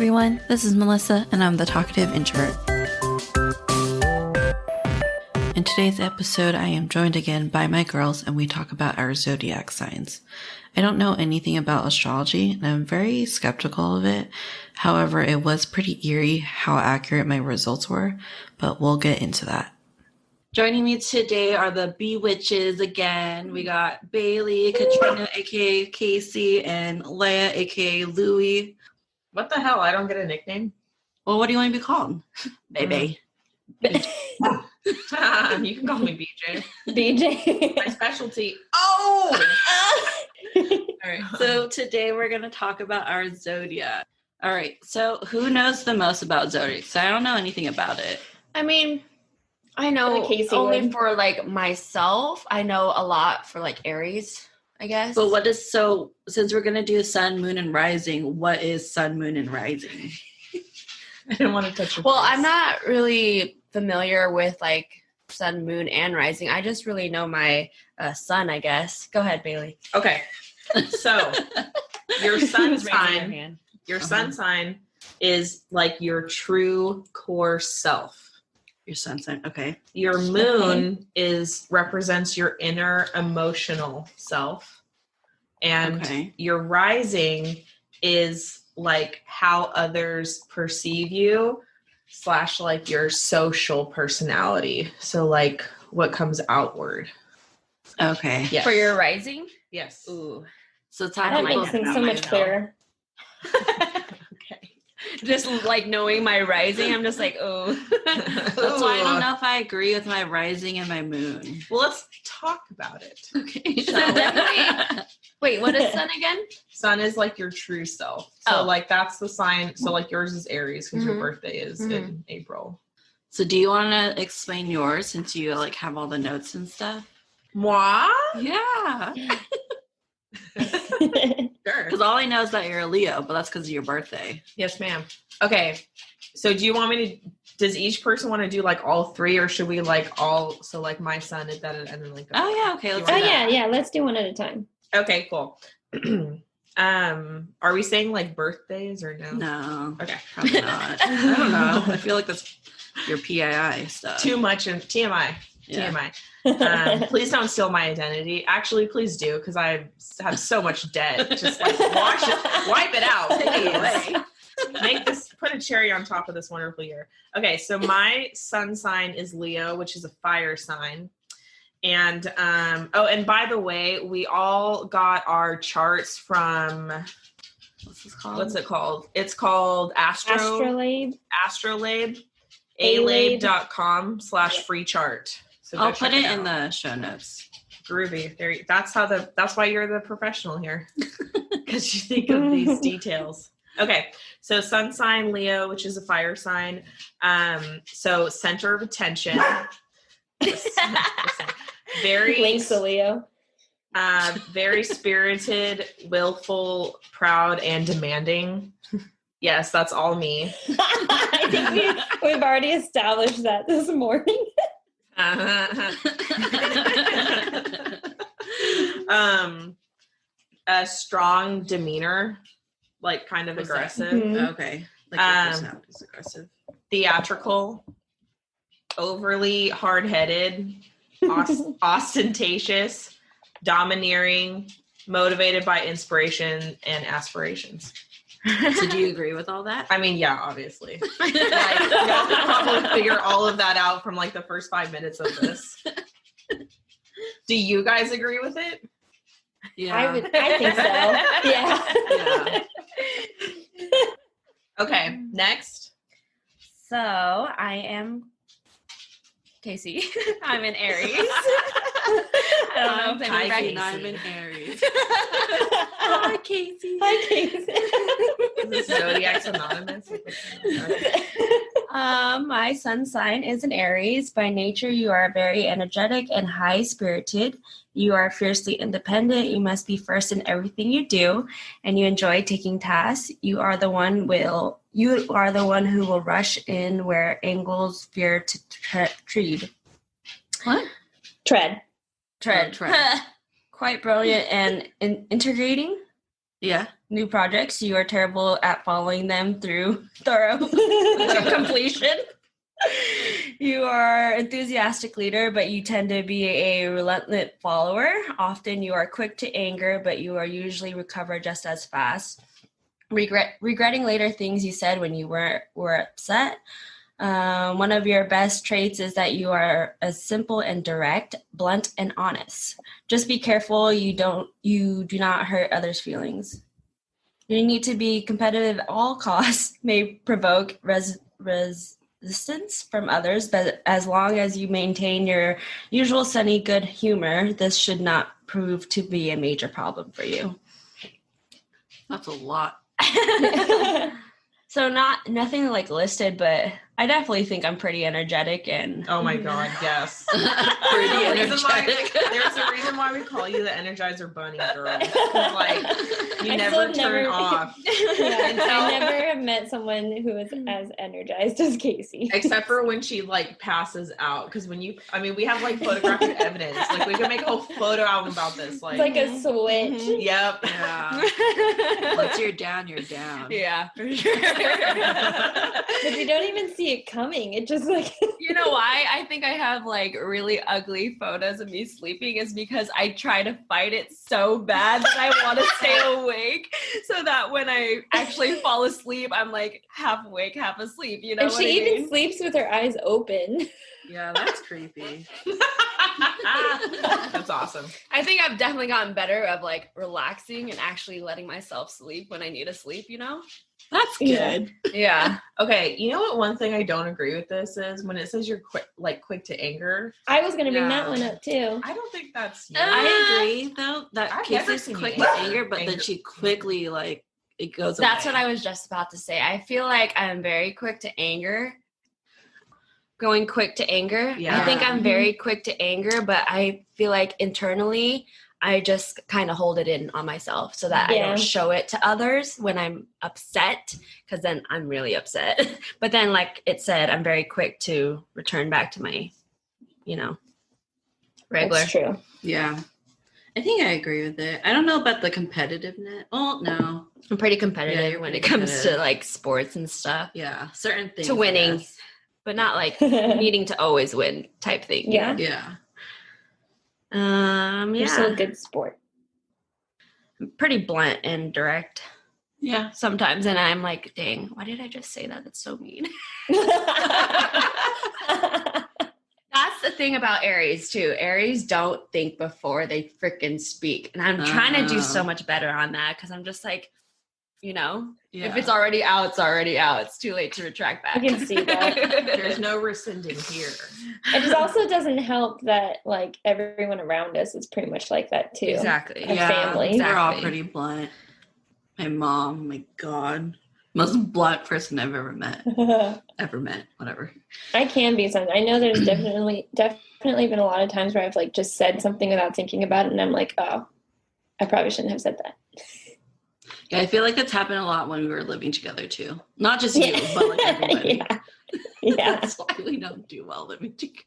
everyone, this is Melissa, and I'm the talkative introvert. In today's episode, I am joined again by my girls, and we talk about our zodiac signs. I don't know anything about astrology, and I'm very skeptical of it. However, it was pretty eerie how accurate my results were, but we'll get into that. Joining me today are the Bewitches again. We got Bailey, Katrina, aka Casey, and Leia, aka Louie. What the hell? I don't get a nickname. Well, what do you want to be called? Baby. You can call me BJ. BJ. My specialty. Oh! All right. So today we're going to talk about our zodiac. All right. So who knows the most about zodiacs? I don't know anything about it. I mean, I know only for like myself. I know a lot for like Aries, I guess. But since we're going to do sun, moon, and rising, what is sun, moon, and rising? I didn't want to touch your Well, face. I'm not really familiar with like sun, moon, and rising. I just really know my sun, I guess. Go ahead, Bailey. Okay. So your sun Raising sign, sun sign is like your true core self. Your sun sign. Okay. Your moon represents your inner emotional self. And your rising is like how others perceive you / like your social personality. So like what comes outward. Okay. Yes. For your rising? Yes. Ooh. So that makes things so much clearer. Okay. Just like knowing my rising, I'm just like, oh. That's why I don't know if I agree with my rising and my moon. Well, let's talk about it. Okay. Wait, what is sun again? Sun is like your true self. So like that's the sign. So like yours is Aries because your birthday is in April. So do you want to explain yours since you like have all the notes and stuff? Moi? Yeah. Sure. Because all I know is that you're a Leo, but that's because of your birthday. Yes, ma'am. Okay. So do you want me to, does each person want to do like all three or should we like all, so like my son is that and then like. Oh yeah. Okay. Let's do that. Yeah. Let's do one at a time. Okay, cool. Are we saying like birthdays or no? No. Okay. Probably not. I don't know. I feel like that's your PII stuff. Too much in TMI. Yeah. TMI. Please don't steal my identity. Actually, please do, because I have so much debt. Just like wash it, wipe it out. Take it away. Put a cherry on top of this wonderful year. Okay, so my sun sign is Leo, which is a fire sign. And and by the way, we all got our charts from what's it called? It's called Astrolabe. Alabe.com/free chart. So I'll put it in the show notes. Groovy. That's why you're the professional here. Because you think of these details. Okay. So sun sign Leo, which is a fire sign. So center of attention. Very links to Leo. Very spirited, willful, proud, and demanding. Yes, that's all me. I think we've already established that this morning. A strong demeanor, like kind of aggressive. Mm-hmm. Okay. Like your personality is aggressive. Theatrical, overly hard-headed, ostentatious, domineering, motivated by inspiration and aspirations. So do you agree with all that? I mean, yeah, obviously. Like, y'all could probably figure all of that out from like the first 5 minutes of this. Do you guys agree with it? Yeah. I think so. Yeah. Okay, next. So I am Casey. I'm an Aries. I don't know if anyone recognizes. I'm an Aries. Hi, Casey. Hi, Casey. Is this Zodiacs Anonymous? My sun sign is an Aries. By nature, you are very energetic and high-spirited. You are fiercely independent. You must be first in everything you do, and you enjoy taking tasks. You are the one who will rush in where angles fear to tread. What? Tread. Quite brilliant and integrating. Yeah. New projects. You are terrible at following them through thorough to completion. You are enthusiastic leader, but you tend to be a relentless follower. Often you are quick to anger, but you are usually recover just as fast. Regretting later things you said when you were upset. One of your best traits is that you are simple and direct, blunt and honest. Just be careful you do not hurt others' feelings. You need to be competitive at all costs. May provoke resistance from others, but as long as you maintain your usual sunny good humor, this should not prove to be a major problem for you. That's a lot. So nothing like listed, but I definitely think I'm pretty energetic and oh my god, yes. Pretty energetic. There's a reason why we call you the Energizer Bunny, girl. Like you never turn off. Yeah, I never have met someone who is as energized as Casey. Except for when she like passes out. Because we have like photographic evidence. Like we could make a whole photo album about this. Like, it's like a switch. Mm-hmm. Yep. Yeah. Once you're down, you're down. yeah, for sure. But you don't even see it coming. It just like You know why I think I have like really ugly photos of me sleeping is because I try to fight it so bad that I want to stay awake so that when I actually fall asleep, I'm like half awake, half asleep. You know and what she I even mean? sleeps with her eyes open. Yeah, that's creepy. That's awesome. I think I've definitely gotten better of like relaxing and actually letting myself sleep when I need to sleep, you know? That's good. Yeah. Okay, you know what? One thing I don't agree with this is when it says you're quick to anger. I was gonna bring Yeah. that one up too. I don't think that's you. I agree though that I've never Casey's seen quick you to angry. anger, but then she quickly like it goes That's away. what I was just about to say. I feel like I'm very quick to anger. Going quick to anger. Yeah. I think I'm very quick to anger, but I feel like internally I just kind of hold it in on myself so that I Yeah. don't show it to others when I'm upset, because then I'm really upset. But then, like it said, I'm very quick to return back to my, regular. That's true. Yeah. I think I agree with it. I don't know about the competitiveness. Oh no. I'm pretty Yeah, competitive you're when it pretty comes to competitive. like sports and stuff, Yeah. Certain things. To winning. yes. but not like needing to always win type thing. you Yeah. know? Yeah. You're Yeah. still a good sport. I'm pretty blunt and direct Yeah. sometimes, and I'm like, dang, why did I just say that? That's so mean. That's the thing about Aries too. Aries don't think before they freaking speak, and I'm trying to do so much better on that because I'm just like, if it's already out, it's already out. It's too late to retract back. I can see that. There's no rescinding here. It just also doesn't help that like everyone around us is pretty much like that too. Exactly. A family. We're all Exactly. pretty blunt. My mom, my God. Most blunt person I've ever met. Whatever. I can be something. I know there's definitely been a lot of times where I've like just said something without thinking about it, and I'm like, oh, I probably shouldn't have said that. Yeah, I feel like it's happened a lot when we were living together too. Not just you, but like everybody. Yeah. That's why we don't do well living together.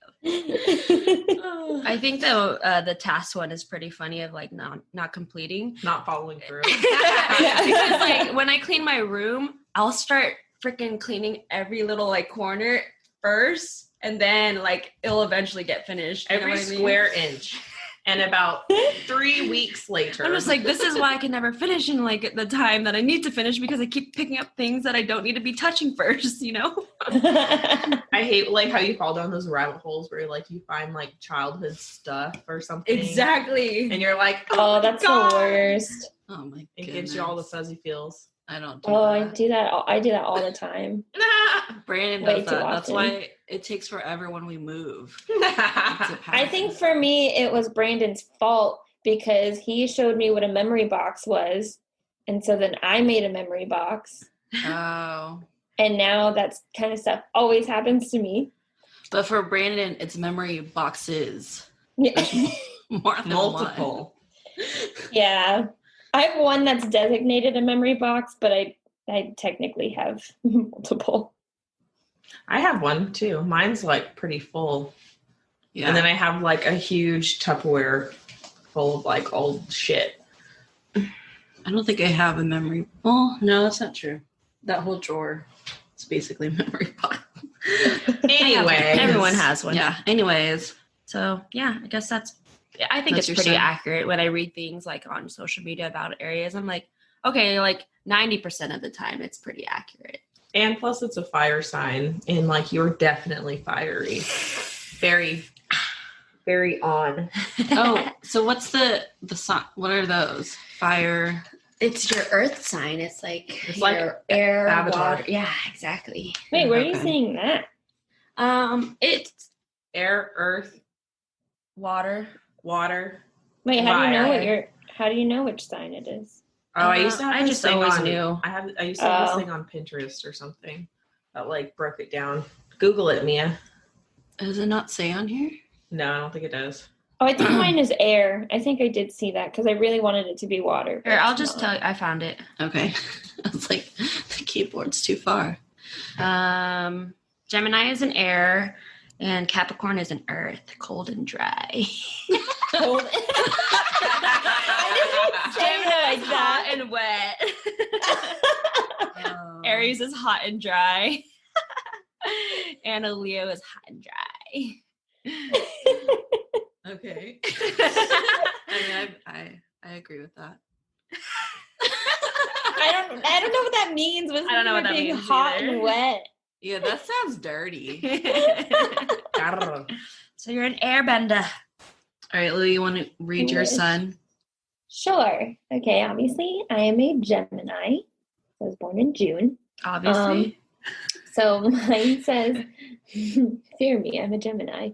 I think the task one is pretty funny of like not completing. Not following through. Because like when I clean my room, I'll start freaking cleaning every little like corner first, and then like it'll eventually get finished. You know Every what I mean? square inch. And about 3 weeks later. I'm just like, this is why I can never finish in like the time that I need to finish, because I keep picking up things that I don't need to be touching first, I hate like how you fall down those rabbit holes where like you find like childhood stuff or something. Exactly. And you're like, Oh, that's God. the worst. Oh my it goodness. gives you all the fuzzy feels. I don't do Oh, I that. do that. I do that all the time. Brandon Way does too that. That's often. why it takes forever when we move. It's a I think pattern. for me, it was Brandon's fault because he showed me what a memory box was. And so then I made a memory box. Oh. And now that's kind of stuff always happens to me. But for Brandon, it's memory boxes. Yeah. More than Multiple. Yeah. I have one that's designated a memory box, but I technically have multiple. I have one too. Mine's like pretty full. Yeah. And then I have like a huge Tupperware full of like old shit. I don't think I have a memory. Well, no, that's not true. That whole drawer is basically a memory pile. Anyway, Everyone has one. Yeah. Anyways. So yeah, I guess I think That's it's your pretty sign? accurate when I read things like on social media about areas. I'm like, okay, like 90% of the time it's pretty accurate. and plus it's a fire sign, and like you're definitely fiery, very, very on. Oh, so what's the sign? What are those? Fire. It's your earth sign. It's like It's like your air, Avatar. water. Yeah, exactly. Wait, where are you Okay. seeing that? It's Air, earth, water. water. Wait, Fire. how do you know which sign it is? Oh, I used to have I this just thing always on, knew. I used to have this Oh. thing on Pinterest or something that like broke it down. Google it, Mia. Does it not say on here? No, I don't think it does. Oh, I think mine is air. I think I did see that because I really wanted it to be water. but Here, I'll it's just not. tell you. I found it. Okay. I was like, the keyboard's too far. Gemini is an air, and Capricorn is an earth, cold and dry. Cold. I didn't say it like that. and wet. Aries is hot and dry. And a Leo is hot and dry. Okay. I mean, I agree with that. I don't know what that means. I don't know what that being means hot either. and wet. Yeah, that sounds dirty. So you're an airbender. All right, Lou, you want to read your Yes. sun? Sure. Okay, obviously, I am a Gemini. I was born in June. Obviously. So mine says, fear me, I'm a Gemini.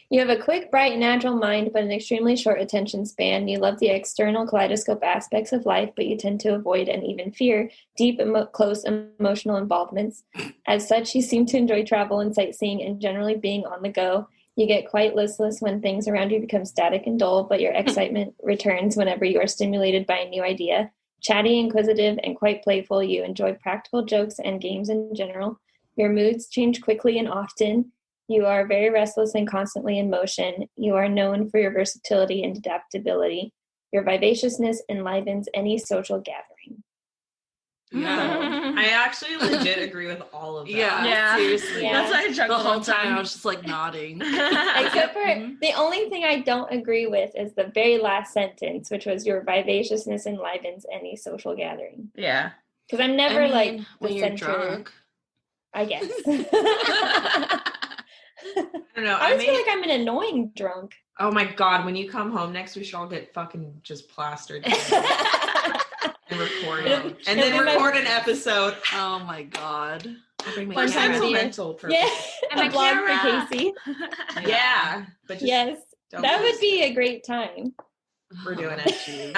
You have a quick, bright, and agile mind, but an extremely short attention span. You love the external kaleidoscope aspects of life, but you tend to avoid and even fear deep, close emotional involvements. As such, you seem to enjoy travel and sightseeing and generally being on the go. You get quite listless when things around you become static and dull, but your excitement returns whenever you are stimulated by a new idea. Chatty, inquisitive, and quite playful, you enjoy practical jokes and games in general. Your moods change quickly and often. You are very restless and constantly in motion. You are known for your versatility and adaptability. Your vivaciousness enlivens any social gathering. Yeah. I actually legit agree with all of that. Yeah, seriously. Yeah. That's why I The chuckled whole time I was just like nodding. Except for Mhm. the only thing I don't agree with is the very last sentence, which was your vivaciousness enlivens any social gathering. Yeah. Because I'm never I mean, like the when you're center, drunk. I guess. I don't know. I I always feel mean, like I'm an annoying drunk. oh my god, when you come home next, we should all get fucking just plastered and record It'll- it. And it'll then be my- record an episode Oh my god. I'll bring my Fun for time camera. with you. sentimental purposes. Yeah, And my a vlog camera. for Casey. Yeah, but just Yes, don't that would post be a great time. We're doing Oh, it. jeez.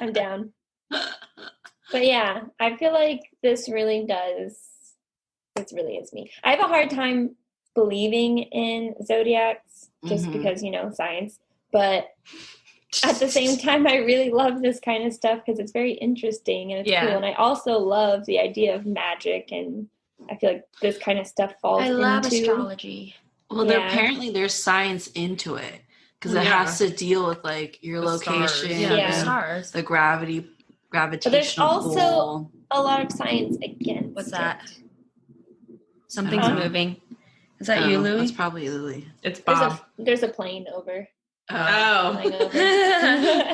I'm down. But yeah, I feel like this really is me. I have a hard time believing in zodiacs just Mhm. because, science. But at the same time, I really love this kind of stuff because it's very interesting and it's Yeah. cool. And I also love the idea of magic, and I feel like this kind of stuff falls I love into astrology. Well, Yeah. apparently there's science into it because it Yeah. has to deal with like your The stars. location, Yeah, Yeah. and stars. the gravitational also- pull. a lot of science against What's it. that? Something's Uh-huh. moving. Is that you, Oh, Louie? That's probably Lily. It's There's Bob. there's a plane over. Oh, Flying over.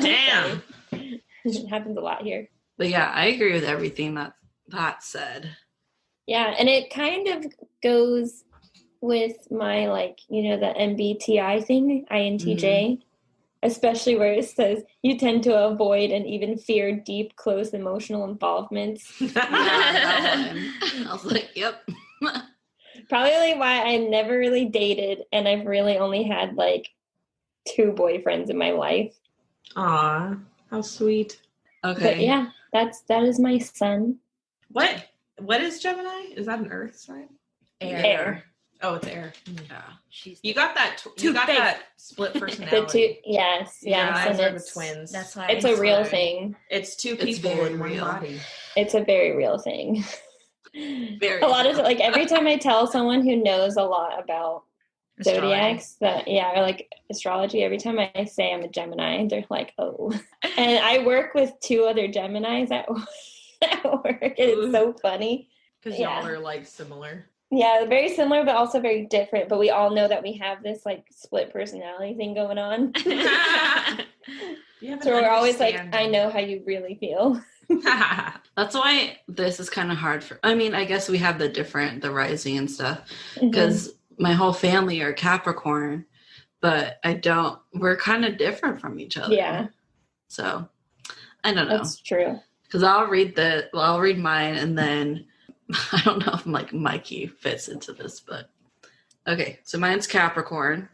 damn. It happens a lot here. But yeah, I agree with everything that said. Yeah, and it kind of goes with my the MBTI thing, INTJ, especially where it says you tend to avoid and even fear deep, close emotional involvements. Yeah, that one. I was like, yep. Probably why I never really dated, and I've really only had 2 boyfriends in my life. Aw, how sweet. Okay. But yeah, that is my sun. What is Gemini? Is that an earth sign? Air. Oh, it's air. Yeah. She's You got that. Too You got big. that split The personality. 2, yes, Yeah, and are the it's twins. That's why it's a real Sorry. thing. It's 2 It's people very in one real. body. It's a very real thing. Very A lot of real. every time I tell someone who knows a lot about Zodiacs, or like astrology. Every time I say I'm a Gemini, they're like, oh. And I work with 2 other Geminis at work. It's so funny. Because y'all are like similar. Yeah, very similar, but also very different. But we all know that we have this like split personality thing going on. So we're always like, I know how you really feel. That's why this is kind of hard I guess we have the rising and stuff, because my whole family are Capricorn, but we're kind of different from each other. Yeah. So I don't know. That's true. Because I'll read mine, and then I don't know if like Mikey fits into this, but okay. So mine's Capricorn.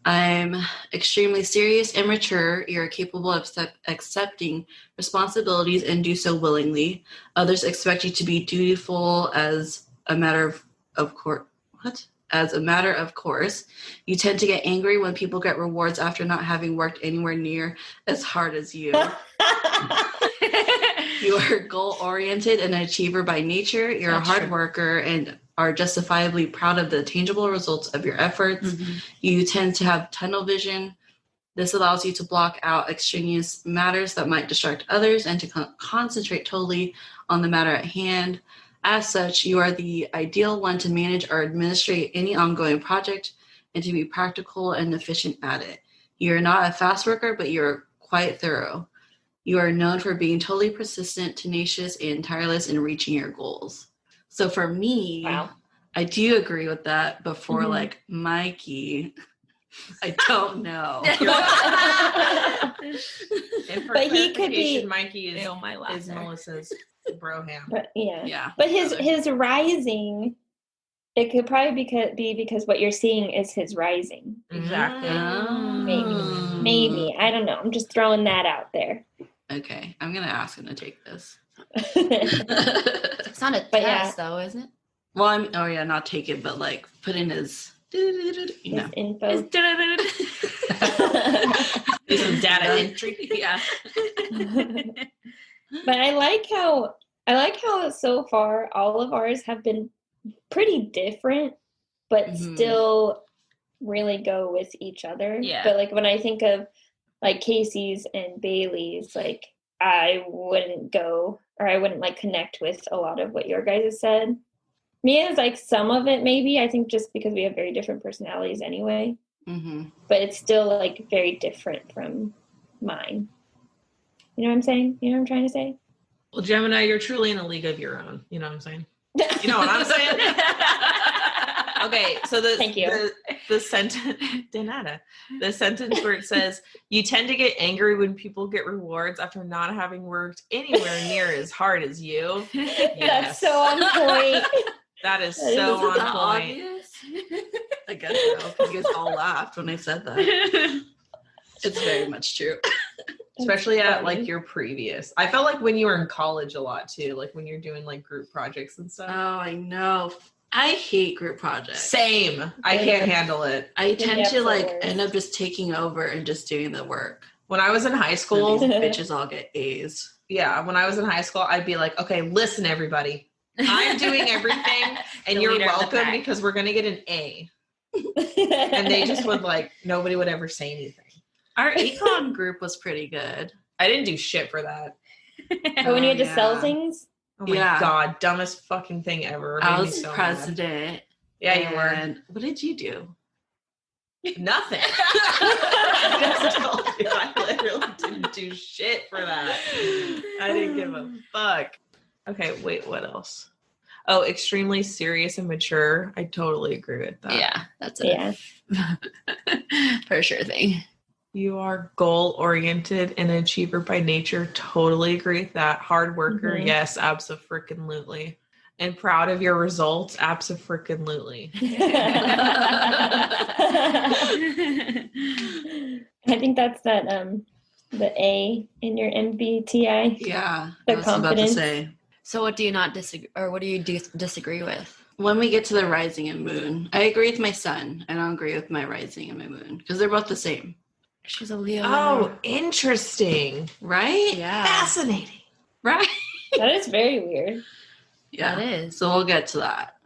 I'm extremely serious and mature. You're capable of accepting responsibilities and do so willingly. Others expect you to be dutiful as a matter of course. What? As a matter of course. You tend to get angry when people get rewards after not having worked anywhere near as hard as you. You are goal-oriented and an achiever by nature. You're a hard worker and are justifiably proud of the tangible results of your efforts. You tend to have tunnel vision. This allows you to block out extraneous matters that might distract others and to concentrate totally on the matter at hand. As such, you are the ideal one to manage or administrate any ongoing project and to be practical and efficient at it. You're not a fast worker, but you're quite thorough. You are known for being totally persistent, tenacious, and tireless in reaching your goals. So for me, I do agree with that. But for like Mikey, I don't know. But he could be. Mikey is Melissa's broham. But But his rising, it could probably be because what you're seeing is his rising. Exactly. Maybe. I don't know. I'm just throwing that out there. Okay, I'm gonna ask him to take this. It's not a test, though, isn't it? Well, not take it, but like put in his info. Do some data entry. Yeah. But I like how so far all of ours have been pretty different, but still really go with each other. Yeah. But like when I think of like Casey's and Bailey's, like I wouldn't like connect with a lot of what your guys have said. Mia's like some of it maybe, I think just because we have very different personalities anyway. But it's still like very different from mine. You know what I'm saying? You know what I'm trying to say? Well, Gemini, you're truly in a league of your own. You know what I'm saying? You know what I'm saying? Okay, so the sentence, the sentence where it says, you tend to get angry when people get rewards after not having worked anywhere near as hard as you. Yes. That's so on point. That is so on point. Obvious? I guess so. You guys all laughed when I said that. It's very much true. Especially at like your previous. I felt like when you were in college a lot too, like when you're doing like group projects and stuff. Oh, I know. I hate group projects. Same. I can't handle it. I tend to like end up just taking over and just doing the work. When I was in high school, these bitches all get A's. Yeah, when I was in high school, I'd be like, okay, listen, everybody. I'm doing everything, and you're welcome because we're going to get an A. And they just would like, nobody would ever say anything. Our econ group was pretty good. I didn't do shit for that. Oh, when you had to sell things? Oh my God, dumbest fucking thing ever. I was president. Mad. Yeah, you were. What did you do? Nothing. I just told you, I literally didn't do shit for that. I didn't give a fuck. Okay, wait, what else? Oh, extremely serious and mature. I totally agree with that. Yeah, that's it. Yeah. For sure thing. You are goal-oriented and an achiever by nature. Totally agree with that. Hard worker, yes, abso-freaking-lutely. And proud of your results, abso-freaking-lutely. I think that's that the A in your MBTI. Yeah, the I was about to say. So what do you not disagree, or what do you disagree with? When we get to the rising and moon, I agree with my sun. I don't agree with my rising and my moon because they're both the same. She's a Leo. Oh, interesting. Right? Yeah. Fascinating. Right? That is very weird. Yeah. That is. So we'll get to that.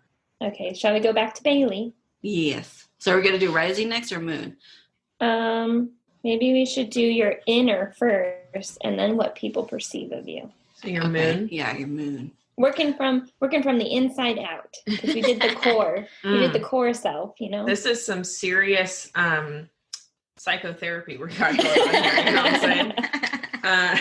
Okay, shall we go back to Bailey? Yes. So we're going to do rising next or moon? Maybe we should do your inner first and then what people perceive of you. So your moon? Yeah, your moon. Working from the inside out, because we did the core. We did the core self, you know. This is some serious psychotherapy we got going on here. You know what I'm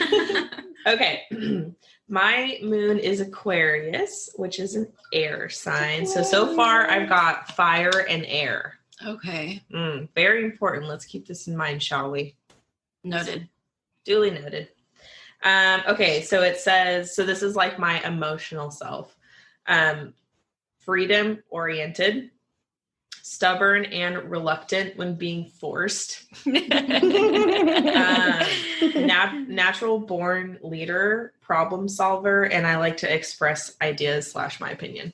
saying? Okay. My moon is Aquarius, which is an air sign. So far I've got fire and air. Okay. Very important. Let's keep this in mind, shall we? Noted. Duly noted. Okay, so it says, so this is like my emotional self. Freedom oriented, stubborn and reluctant when being forced. Natural born leader, problem solver, and I like to express ideas / my opinion.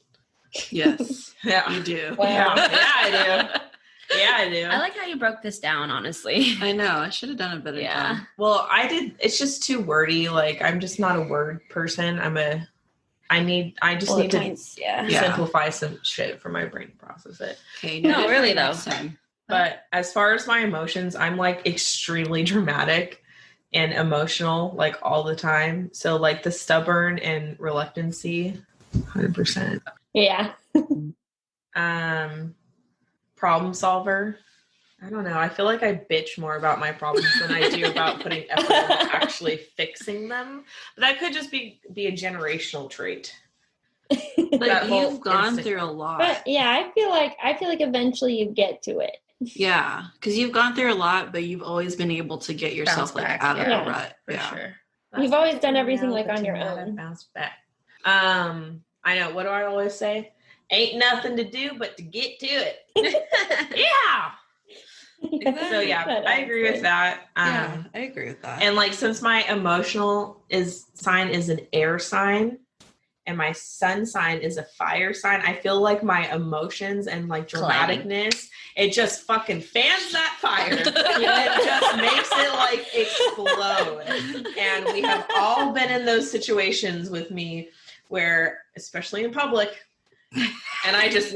Yes. Yeah. You do. Wow. Yeah, I do. Yeah, I do. I like how you broke this down, honestly. I know. I should have done a better job. Well, I did. It's just too wordy. Like, I'm just not a word person. I just need to simplify some shit for my brain to process it. Okay. No, really though. But as far as my emotions, I'm like extremely dramatic and emotional, like all the time. So like the stubborn and reluctancy, 100%. Yeah. Problem solver. I don't know. I feel like I bitch more about my problems than I do about putting effort into actually fixing them. But that could just be a generational trait. But you've gone through a lot. But yeah, I feel like eventually you get to it. Yeah, because you've gone through a lot, but you've always been able to get yourself Bounce back, out of yeah. the rut. For sure. You've always done everything like on your own. Bounce back. I know. What do I always say? Ain't nothing to do but to get to it. Yeah. So yeah, I agree with that. Yeah, I agree with that. And like, since my emotional sign is an air sign and my sun sign is a fire sign, I feel like my emotions and like dramaticness, it just fucking fans that fire. It just makes it like explode. And we have all been in those situations with me where, especially in public, and I just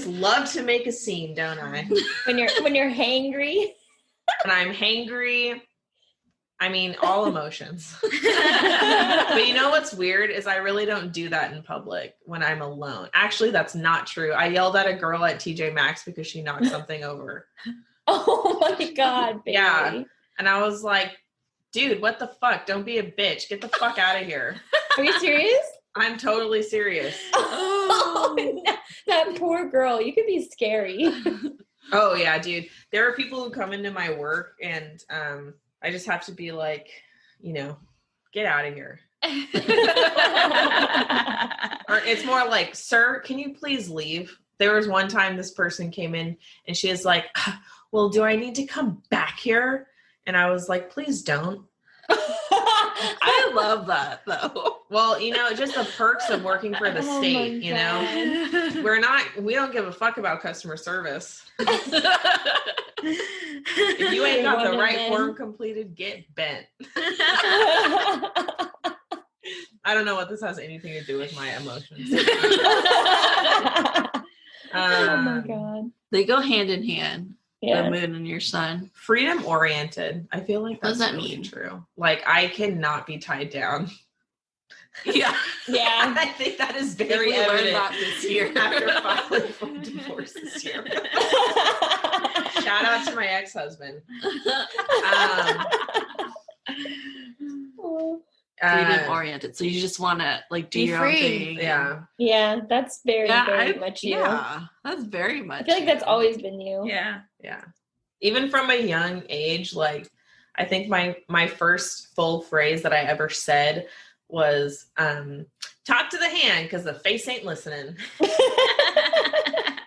love to make a scene, don't I? When you're hangry. When I'm hangry, I mean, all emotions. But you know what's weird is I really don't do that in public when I'm alone. Actually, that's not true. I yelled at a girl at TJ Maxx because she knocked something over. Oh my God, baby. Yeah. And I was like, dude, what the fuck? Don't be a bitch. Get the fuck out of here. Are you serious? I'm totally serious. Oh, that poor girl. You could be scary. Oh yeah, dude. There are people who come into my work and I just have to be like, get out of here. Or it's more like, sir, can you please leave? There was one time this person came in and she is like, well, do I need to come back here? And I was like, please don't. I love that though. Well, just the perks of working for the state, we don't give a fuck about customer service. If you ain't got the right form completed, get bent. I don't know what this has anything to do with my emotions. Oh my God. They go hand in hand. Yeah. The moon and your sun. Freedom oriented. I feel like that's what does that really mean? True. Like, I cannot be tied down. Yeah. Yeah. I think that is very evident this year after filing for divorce this year. Shout out to my ex-husband. Freedom oriented. So you just want to like do your own thing. Yeah. Yeah, that's very much you. Yeah, that's very much. I feel like that's always been you. Yeah. Yeah. Even from a young age, like I think my first full phrase that I ever said was talk to the hand because the face ain't listening.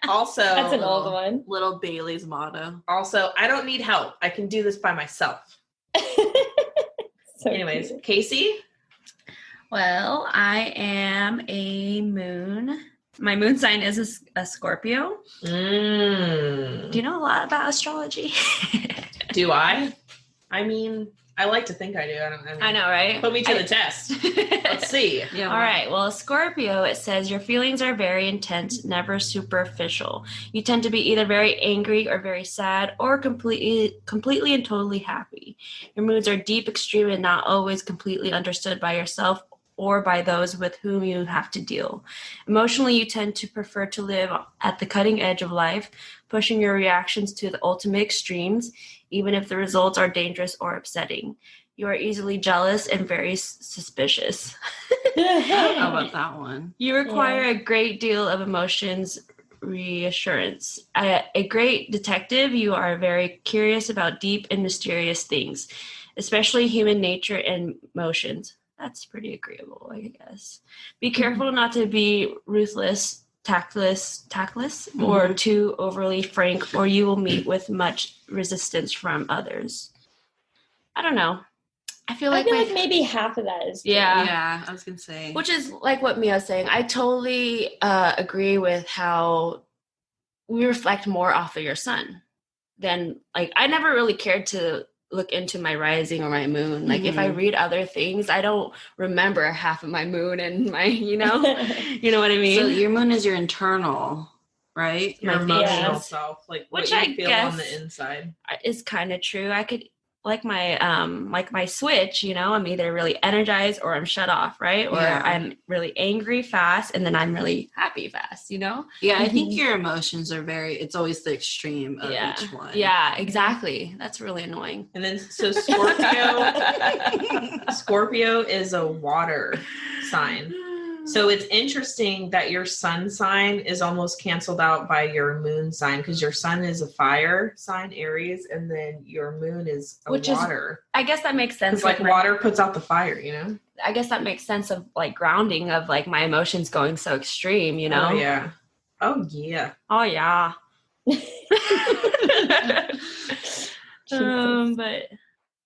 Also, that's an old one. Little Bailey's motto. Also, I don't need help. I can do this by myself. So anyways, cute. Casey? Well, I am a moon. My moon sign is a Scorpio. Do you know a lot about astrology? Do I? I mean, I like to think I do. I know, right? Put me to the test. Let's see. Yeah. All right. Well, Scorpio, it says your feelings are very intense, never superficial. You tend to be either very angry or very sad or completely and totally happy. Your moods are deep, extreme, and not always completely understood by yourself or by those with whom you have to deal. Emotionally, you tend to prefer to live at the cutting edge of life, pushing your reactions to the ultimate extremes, even if the results are dangerous or upsetting. You are easily jealous and very suspicious. I don't know about that one. You require a great deal of emotions reassurance. A great detective, you are very curious about deep and mysterious things, especially human nature and emotions. That's pretty agreeable, I guess. Be careful not to be ruthless, tactless, or too overly frank, or you will meet with much resistance from others. I don't know. I feel like maybe half of that is true. Yeah, I was gonna say. Which is like what Mia was saying. I totally agree with how we reflect more off of your sun than, like, I never really cared to look into my rising or my moon. Like, if I read other things, I don't remember half of my moon and my, you know what I mean? So your moon is your internal, right? Your emotional self, like which what you feel guess on the inside is kind of true. I could, like my switch, I'm either really energized or I'm shut off, right? Or I'm really angry fast and then I'm really happy fast, Yeah, I think your emotions are it's always the extreme of each one. Yeah, exactly. That's really annoying. And then, so Scorpio is a water sign. So it's interesting that your sun sign is almost canceled out by your moon sign, because your sun is a fire sign, Aries, and then your moon is water. I guess that makes sense. Like water puts out the fire, I guess that makes sense of like grounding, of like my emotions going so extreme, Oh, yeah. Oh, yeah. Oh, yeah. But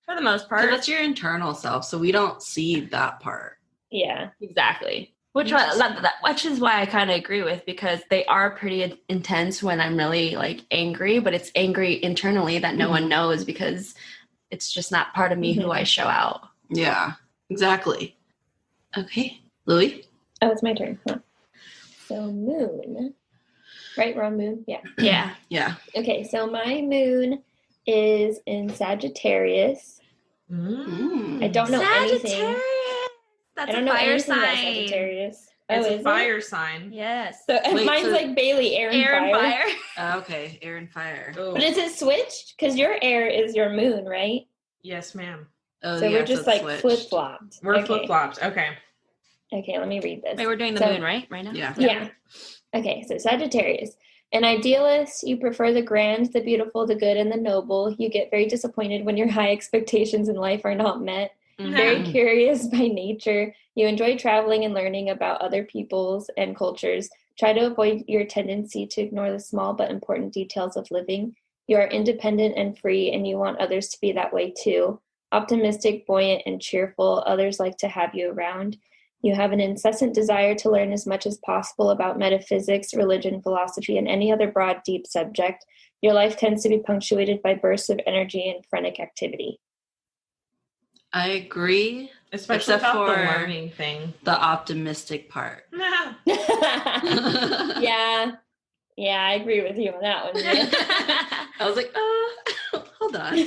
for the most part, that's your internal self. So we don't see that part. Yeah, exactly. Which is why I kind of agree with, because they are pretty intense when I'm really like angry, but it's angry internally that no one knows, because it's just not part of me who I show out. Yeah, exactly. Okay, Louis? Oh, it's my turn. Huh. So moon, right? We're on moon? Yeah. Yeah. Okay, so my moon is in Sagittarius. I don't know anything. That's I don't know anything about Sagittarius. It's a fire sign. Yes. So mine's like Bailey, air and fire. Oh, okay, air and fire. Oh. But is it switched? Because your air is your moon, right? Yes, ma'am. Oh, so we're just like flip-flopped. We're flip-flopped. Okay. Okay, let me read this. Wait, we're doing the moon, right now? Yeah. Okay, so Sagittarius. An idealist, you prefer the grand, the beautiful, the good, and the noble. You get very disappointed when your high expectations in life are not met. Very curious by nature. You enjoy traveling and learning about other peoples and cultures. Try to avoid your tendency to ignore the small but important details of living. You are independent and free, and you want others to be that way too. Optimistic, buoyant, and cheerful. Others like to have you around. You have an incessant desire to learn as much as possible about metaphysics, religion, philosophy, and any other broad, deep subject. Your life tends to be punctuated by bursts of energy and frenetic activity. I agree, especially except about for the learning thing, the optimistic part. Yeah, I agree with you on that one. I was like, hold on.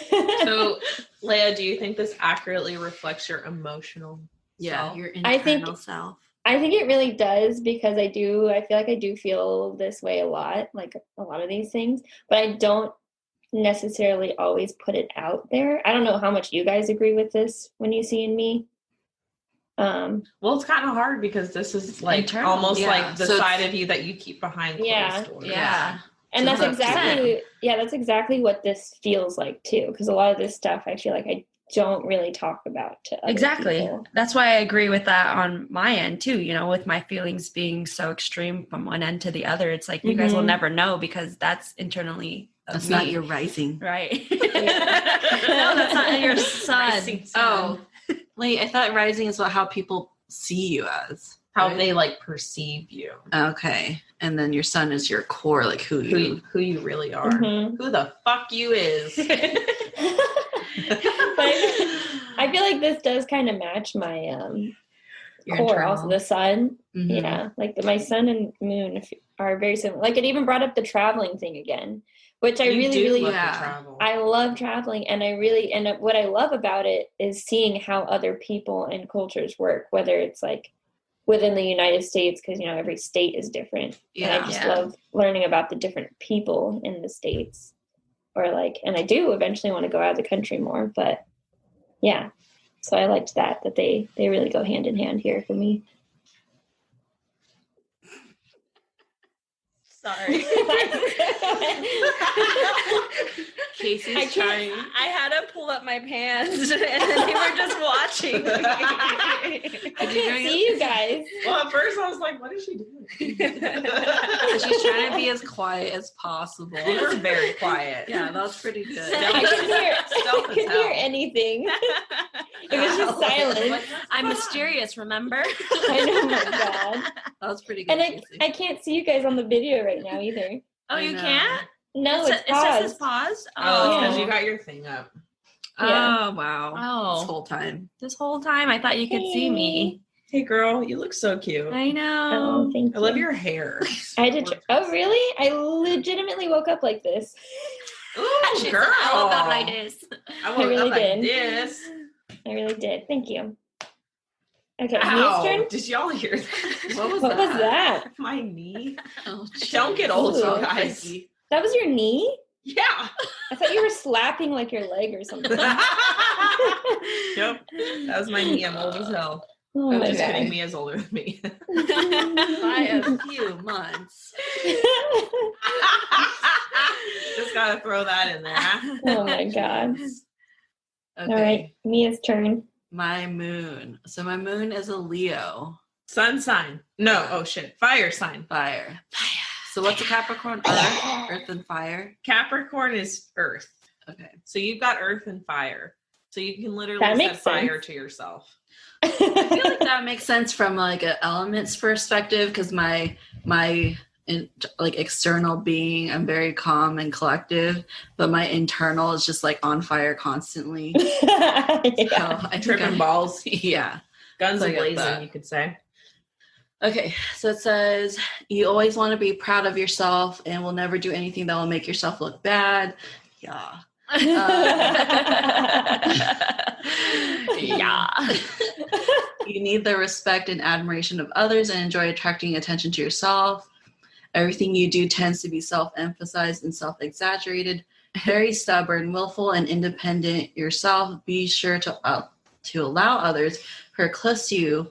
So, Leia, do you think this accurately reflects your emotional self? Your internal self? I think it really does, because I feel like I do feel this way a lot, like a lot of these things, but I don't necessarily always put it out there. I don't know how much you guys agree with this when you see in me. Well, it's kind of hard, because this is like internal, almost like the side of you that you keep behind closed doors. Yeah. And that's exactly what this feels like too, because a lot of this stuff I feel like I don't really talk about to other people. That's why I agree with that on my end too, with my feelings being so extreme from one end to the other. It's like you guys will never know, because that's internally that's not your rising, right? No, that's not your sun. Oh, wait, I thought rising is how people see you as, how they like perceive you. Okay, and then your sun is your core, like who you really are, who the fuck you is. I feel like this does kind of match my Your core, internal. also the sun. Mhm. Yeah, like my sun and moon are very similar. Like it even brought up the traveling thing again, which I You really, do really, love to yeah. travel. I love traveling, and what I love about it is seeing how other people and cultures work, whether it's like within the United States, because, every state is different. And I just love learning about the different people in the states, and I do eventually want to go out of the country more, but yeah. So I liked that they really go hand in hand here for me. Sorry. Casey's trying. I had to pull up my pants, and then they were just watching. I can't see you guys. Well, at first I was like, what is she doing? So she's trying to be as quiet as possible. We were very quiet. Yeah, that was pretty good. I couldn't hear anything. It was just silence. I'm mysterious, remember? I know, my God. That was pretty good. And Casey. I can't see you guys on the video right now either. Oh, I you know. can't? No, it it's says it's paused. paused? Oh, Yeah. because you got your thing up. Yeah. Oh wow! Oh. This whole time. This whole time I thought you could see me. Hey, girl, you look so cute. I Oh, know. thank you. I love your hair. I did. Oh, really? I legitimately woke up like this. Ooh, She girl. said, I woke up like this. I woke I really up like did. this. I really did. Thank you. Okay, Ow. Mia's turn. Did y'all hear that? What What was that? My knee. Oh, Don't get old, Ooh. you guys. That was your knee? Yeah. I thought you were slapping like your leg or something. Yep. That was my knee. I'm old as hell. Oh I'm my just kidding. God. Mia's older than me. By a few months. Just gotta throw that in there. Oh my God. Okay. All right, Mia's turn. My moon. So my moon is a Leo. Sun sign. No. Oh shit. Fire sign. Fire. So what's a Capricorn? Earth and fire. Capricorn is earth. Okay. So you've got earth and fire. So you can literally That set makes fire sense. to yourself. I feel like that makes sense from like an elements perspective because my external being, I'm very calm and collective, but my internal is just like on fire constantly. Yeah. So I Tripping think balls. Yeah. Guns I get a-blazing, that. you could say. Okay, so it says you always want to be proud of yourself and will never do anything that will make yourself look bad. Yeah. Yeah. You need the respect and admiration of others and enjoy attracting attention to yourself. Everything you do tends to be self-emphasized and self-exaggerated. Very stubborn, willful, and independent yourself. Be sure to allow others who are close to you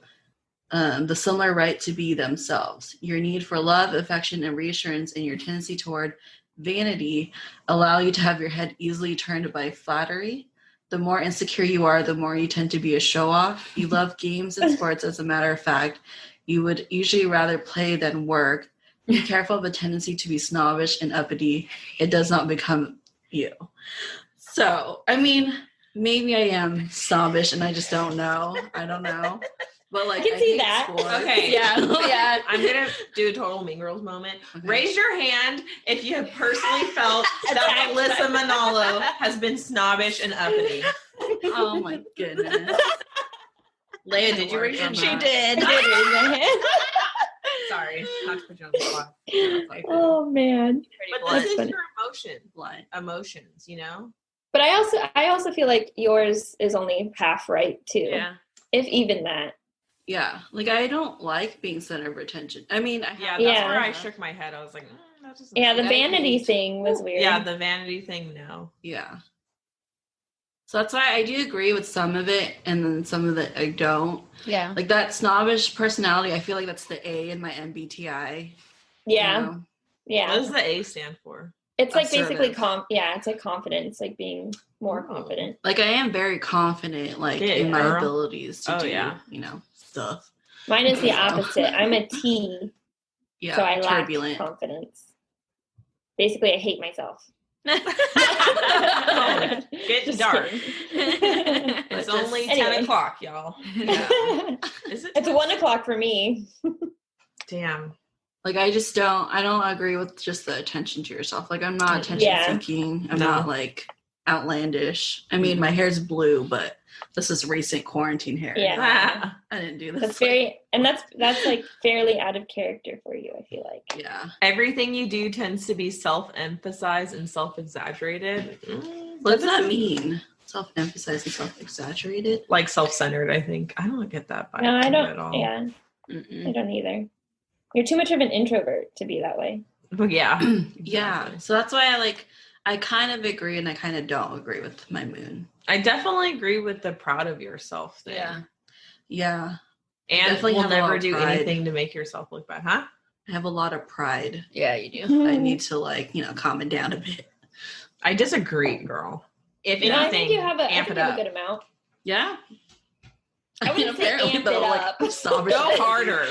the similar right to be themselves. Your need for love, affection, and reassurance and your tendency toward vanity allow you to have your head easily turned by flattery. The more insecure you are, the more you tend to be a show-off. You love games and sports, as a matter of fact. You would usually rather play than work. Be careful of a tendency to be snobbish and uppity. It does not become you. So, I mean, maybe I am snobbish and I just don't know. I don't know. But like, I can see hate that. sports. Okay. Yeah. I'm gonna do a total Mean Girls moment. Okay. Raise your hand if you have personally felt that Melissa Manalo has been snobbish and uppity. Oh my goodness. Leia, did you raise your She hand? did. I did raise my hand. Sorry, not to put you on the spot. Oh man. But this is funny. your emotions, you know? But I also feel like yours is only half right too. Yeah. If even that. Yeah, like I don't like being center of attention. I mean, Yeah, that's Yeah. where I shook my head. I was like, that doesn't Yeah, the that vanity ain't- thing was weird. Yeah, the vanity thing, no. yeah. So that's why I do agree with some of it, and then some of it I don't. Yeah. Like that snobbish personality, I feel like that's the A in my MBTI. Yeah. You know? Yeah. What does the A stand for? It's like Assertive. basically it's like confidence, like being more Oh. confident. Like I am very confident, like Yeah, in my girl. abilities to Oh, do, yeah. stuff. Mine is the opposite. I'm a T, Yeah, so I lack turbulent. confidence. Basically, I hate myself. Getting Just dark. kidding. It's only 10 Anyway. o'clock, y'all. Yeah. Is it? It's 1 o'clock for me. Damn. Like I don't agree with just the attention to yourself. Like I'm not attention Yeah. seeking. I'm No. not like outlandish. I mean, my hair's blue, but this is recent quarantine hair. Yeah. I didn't do this. That's very, and that's like fairly out of character for you, I feel like. Yeah. Everything you do tends to be self-emphasized and self-exaggerated. What does that mean? Self-emphasized and self-exaggerated? Like self-centered, I think. I don't get that vibe. No, I don't. At all. Yeah. Mm-mm. I don't either. You're too much of an introvert to be that way. But yeah. Yeah. So that's why I kind of agree and I kind of don't agree with my moon. I definitely agree with the proud of yourself thing. Yeah. And Definitely will have a lot never of do pride. anything to make yourself look bad, huh? I have a lot of pride. Yeah, you do. I need to calm it down a bit. I disagree, girl. If No, I anything, think you have amp it a up. good amount. Yeah. I wouldn't say amp it up. Go harder.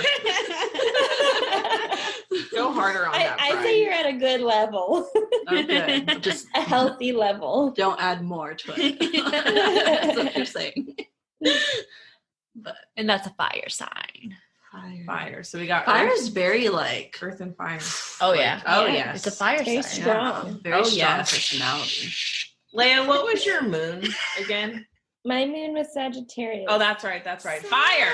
Go harder on that I pride. say you're at a good level. Okay. Just A healthy level. don't add more to it. That's what you're saying. But And that's a fire sign. Fire. So we got fire earth, is very like earth and fire. Oh, yeah. Oh, Yeah. yes. It's a fire Very sign. strong. very strong yes. personality. Leia, what was your moon again? My moon was Sagittarius. Oh, that's right. That's right. Fire.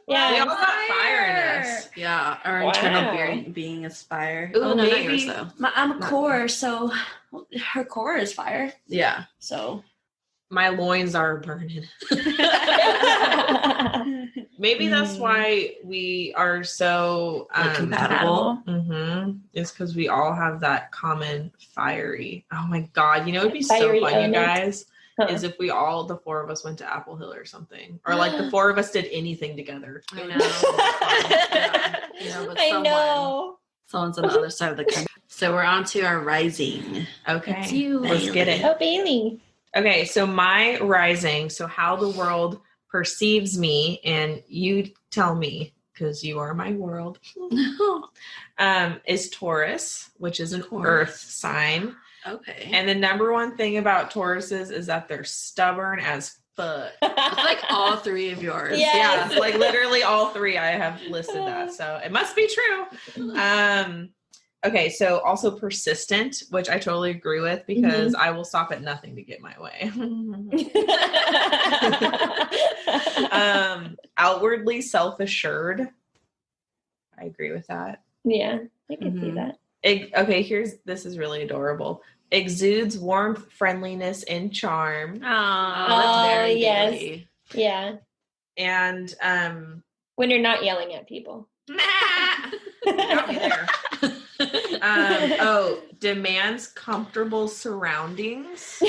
Yeah. We all got fire in us. Yeah, our Wow. internal being is fire. Ooh, oh no, not maybe- yours though. I'm a Not core, so her core is fire. Yeah. So My loins are burning. Maybe that's why we are so Compatible. It's because we all have that common fiery. Oh my god! You know, it'd be Fiery so fun, you element. guys. Huh. Is if we all, the four of us, went to Apple Hill or something, or like the four of us did anything together. I know. Yeah, but I know. someone's on the other side of the country. So we're on to our rising. Okay, It's you. let's get it. Oh, Bailey. Okay, so my rising, so how the world perceives me, and you tell me because you are my world, is Taurus, which is an Taurus. earth sign. Okay. And the number one thing about Tauruses is that they're stubborn as fuck. It's like all three of yours. Yes. Yeah, like literally all three I have listed that. So it must be true. Okay, so also persistent, which I totally agree with because I will stop at nothing to get my way. Outwardly self-assured. I agree with that. Yeah, I can see that. This is really adorable. Exudes warmth, friendliness, and charm. Oh, Oh, that's very yes. Bailey. Yeah. And When you're not yelling at people. got me there. Demands comfortable surroundings.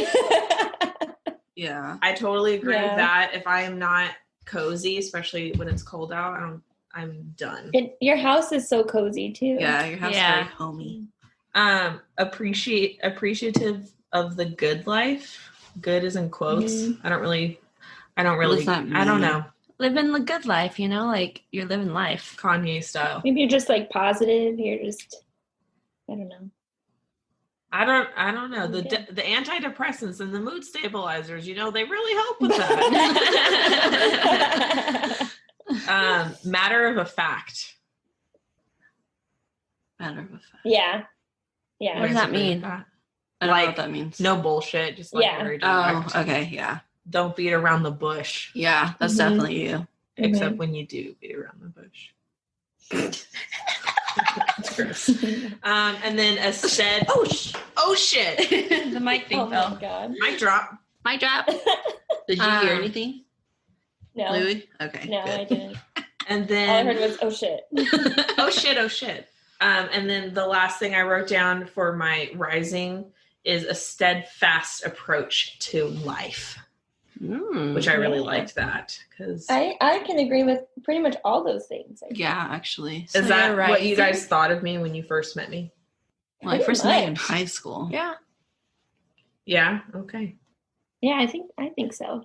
Yeah. I totally agree Yeah. with that. If I am not cozy, especially when it's cold out, I'm done. Your house is so cozy too. Yeah, your house is Yeah. very homey. Appreciative of the good life. Good is in quotes. I don't really does that I don't mean? know. Living the good life, like you're living life. Kanye style. Maybe you're just like positive. You're just, I don't know. I don't know. The antidepressants and the mood stabilizers, they really help with that. Matter of a fact. Matter of fact. Yeah. Yeah. What does that mean? I don't know what that means. No bullshit. Just like Yeah. very Oh, direct. okay. Yeah. Don't beat around the bush. Yeah, that's definitely you. Except when you do beat around the bush. That's gross. And then a said, oh shit. The mic thing Oh fell. my god. Mic drop. My drop. Did you hear anything, No. Louis? Okay. No, good. I didn't. And All I heard then, was, oh shit. oh shit. And then the last thing I wrote down for my rising is a steadfast approach to life, which I really Yeah. liked that because I can agree with pretty much all those things. I think. Yeah, actually. is that you're what you rising? guys thought of me when you first met me? Well, I Pretty first met you in much. high school. Yeah. Yeah. Okay. Yeah, I think so.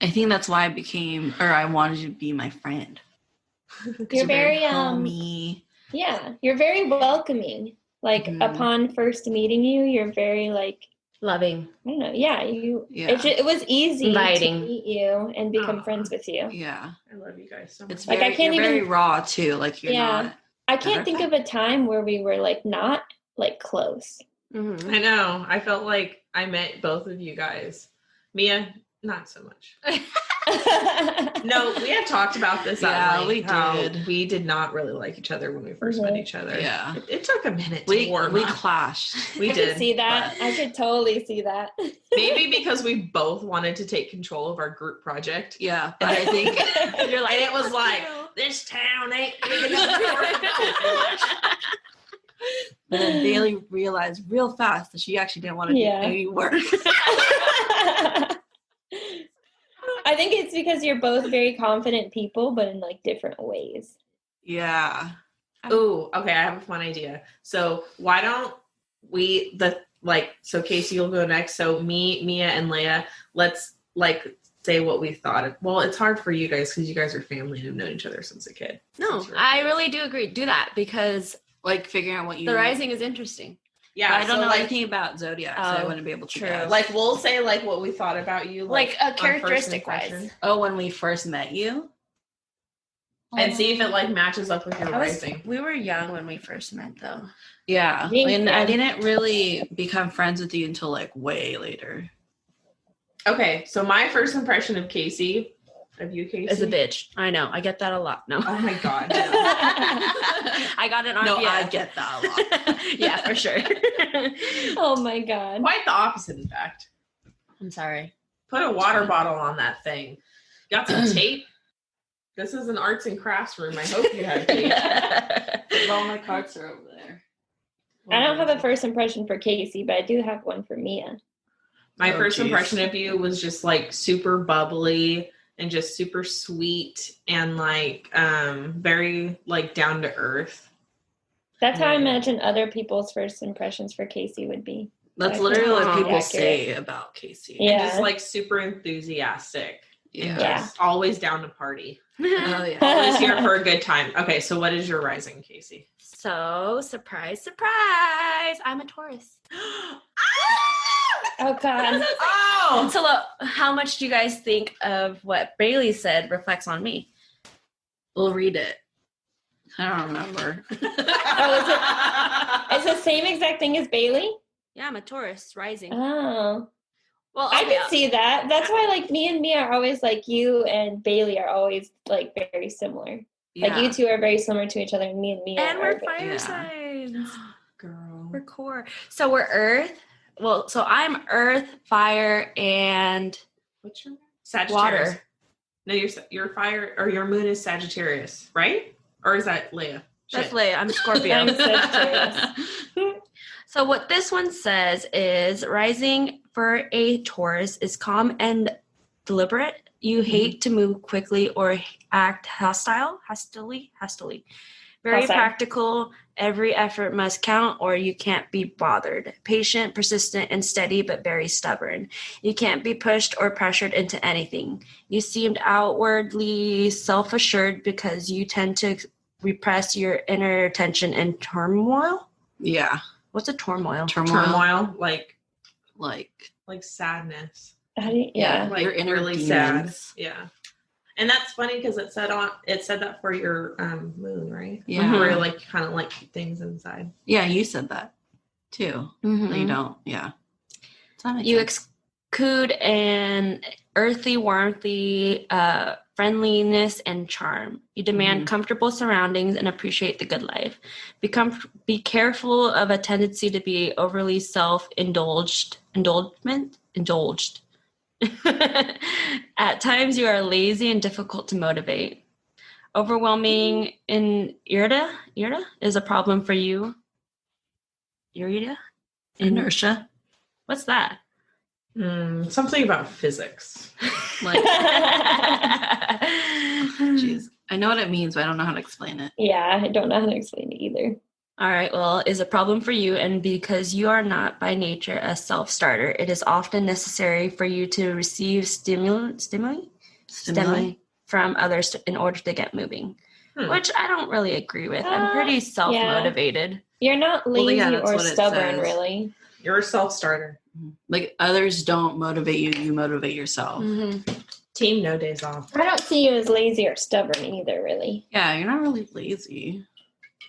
I think that's why I wanted you to be my friend. 'Cause You're very homey. yeah, you're very welcoming. Like Mhm. upon first meeting you, you're very like, Loving. I don't know. Yeah, you. Yeah. It was easy Inviting. to meet you and become Aw. friends with you. Yeah. I love you guys so much. It's Like, very, I can't you're very even- raw too. Like you're Yeah. not. I can't think of a time where we were like not like close. Mm-hmm. I know. I felt like I met both of you guys. Mia, not so much. No, we had talked about this. We did. We did not really like each other when we first met each other. Yeah. It took a minute to warm We up. clashed. We I did. could see that. I could totally see that. Maybe because we both wanted to take control of our group project. Yeah. But I think You're like, and it was like, this town ain't big enough for But then Bailey realized real fast that she actually didn't want to do any work. I think it's because you're both very confident people, but in like different ways. Yeah. Ooh, okay, I have a fun idea. So why don't we so Casey will go next. So me, Mia, and Leia, let's say what we thought. Well, it's hard for you guys because you guys are family and have known each other since a kid. No, I really do agree. Do that because figuring out what you the rising is interesting. Yeah, but I don't know anything about Zodiacs, so I wouldn't be able to guess. We'll say what we thought about you, a characteristic wise. Oh, when we first met you, and see if it matches up with your rising. We were young when we first met, though. Yeah, and I didn't really become friends with you until way later. Okay, so my first impression of Casey. Of you, Casey? As a bitch. I know. I get that a lot. No. Oh my God. No. I got it on. No, I get that a lot. Yeah, for sure. Oh my God. Quite the opposite, in fact. I'm sorry. Put a water bottle on that thing. Got some tape? This is an arts and crafts room. I hope you have tape. All my cards are over there. I don't have a first impression for Casey, but I do have one for Mia. My first impression of you was just super bubbly and just super sweet and very down to earth. That's how I imagine other people's first impressions for Casey would be. That's literally what people say about Casey. Yeah. And just super enthusiastic. Yeah. Just always down to party. Oh, yeah. Always here for a good time. Okay, so what is your rising, Casey? So, surprise, surprise. I'm a Taurus. Oh, God. Oh! So, how much do you guys think of what Bailey said reflects on me? We'll read it. I don't remember. It's the same exact thing as Bailey? Yeah, I'm a Taurus rising. Oh. Well, I can see that. That's why me and Mia are always you and Bailey are always very similar. Yeah. You two are very similar to each other, and me and Mia and we're very fire signs. Girl. We're core. So we're Earth. Well, so I'm Earth, fire, and what's your Sagittarius? Water. No, your fire or your moon is Sagittarius, right? Or is that Leia? That's Leia. I'm Scorpio. I'm Sagittarius. So what this one says is rising for a Taurus is calm and deliberate. You hate to move quickly or act hastily. Very Hostile. practical. Every effort must count or you can't be bothered. Patient, persistent, and steady, but very stubborn. You can't be pushed or pressured into anything. You seemed outwardly self-assured because you tend to repress your inner tension and turmoil. Yeah. What's a turmoil? Turmoil, like sadness. Yeah. Your inner really demons. sad. Yeah. And that's funny because it said that for your moon, right? Yeah. Where you kind of keep things inside. Yeah, you said that too. Mm-hmm. You don't. Yeah. You exude an earthy, warmthy, friendliness, and charm. You demand comfortable surroundings and appreciate the good life. Be careful of a tendency to be overly self-indulged. At times, you are lazy and difficult to motivate. Overwhelming inertia is a problem for you. Inertia. What's that? Something about physics. Jeez. I know what it means, but I don't know how to explain it. Yeah, I don't know how to explain it either. All right, well, is a problem for you, and because you are not by nature a self-starter, it is often necessary for you to receive stimuli from others in order to get moving, which I don't really agree with. I'm pretty self-motivated. You're not lazy that's or what it stubborn, says. really. You're a self-starter. Others don't motivate you, you motivate yourself. Mm-hmm. Team no days off. I don't see you as lazy or stubborn either, really. Yeah, you're not really lazy.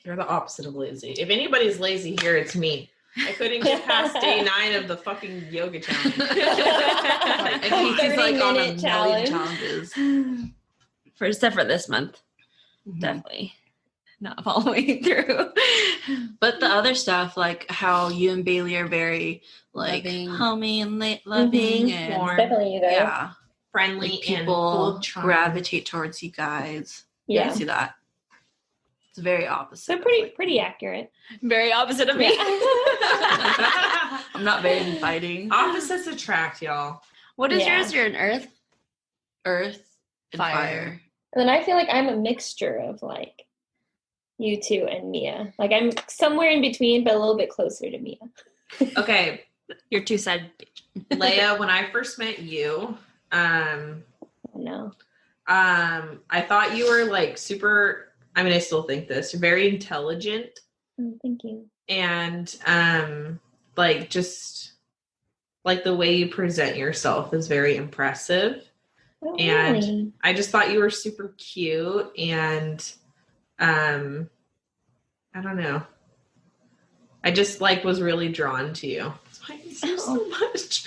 You're the opposite of lazy. If anybody's lazy here, it's me. I couldn't get past day 9 of the fucking yoga challenge. I think he's like on a 30-minute challenge. million challenges. Except for this month. Definitely not following through. But the other stuff, like how you and Bailey are very like Loving. homey and loving and Warm. Definitely you guys. yeah, Friendly like and full people of charm. gravitate towards you guys. Yeah. I see that. It's very opposite. So of, pretty accurate. Very opposite of me. I'm not very inviting. Opposites attract, y'all. What is Yeah. yours? You're an earth? Earth and Fire. fire. And then I feel like I'm a mixture of like you two and Mia. Like I'm somewhere in between, but a little bit closer to Mia. Okay, You're two-sided. Leia, when I first met you, No. I thought you were like super, I mean, I still think this, you're very intelligent Oh, thank you. and like just like the way you present yourself is very impressive. Oh, And really? I just thought you were super cute and I don't know. I just like was really drawn to you. That's why I miss you so much.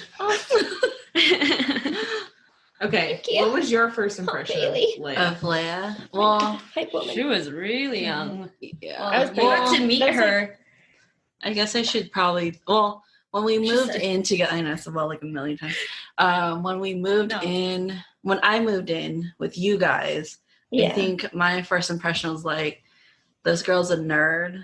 Okay, Thank you. what was your first impression of Bailey. Leia? Of Leia. Well, Hype woman. She was really young. yeah. I was You got to meet That's her. I guess I should probably. Well, when we moved said- in together, I know it's about like a million times. When we moved No. in, when I moved in with you guys, Yeah. I think my first impression was like, this girl's a nerd.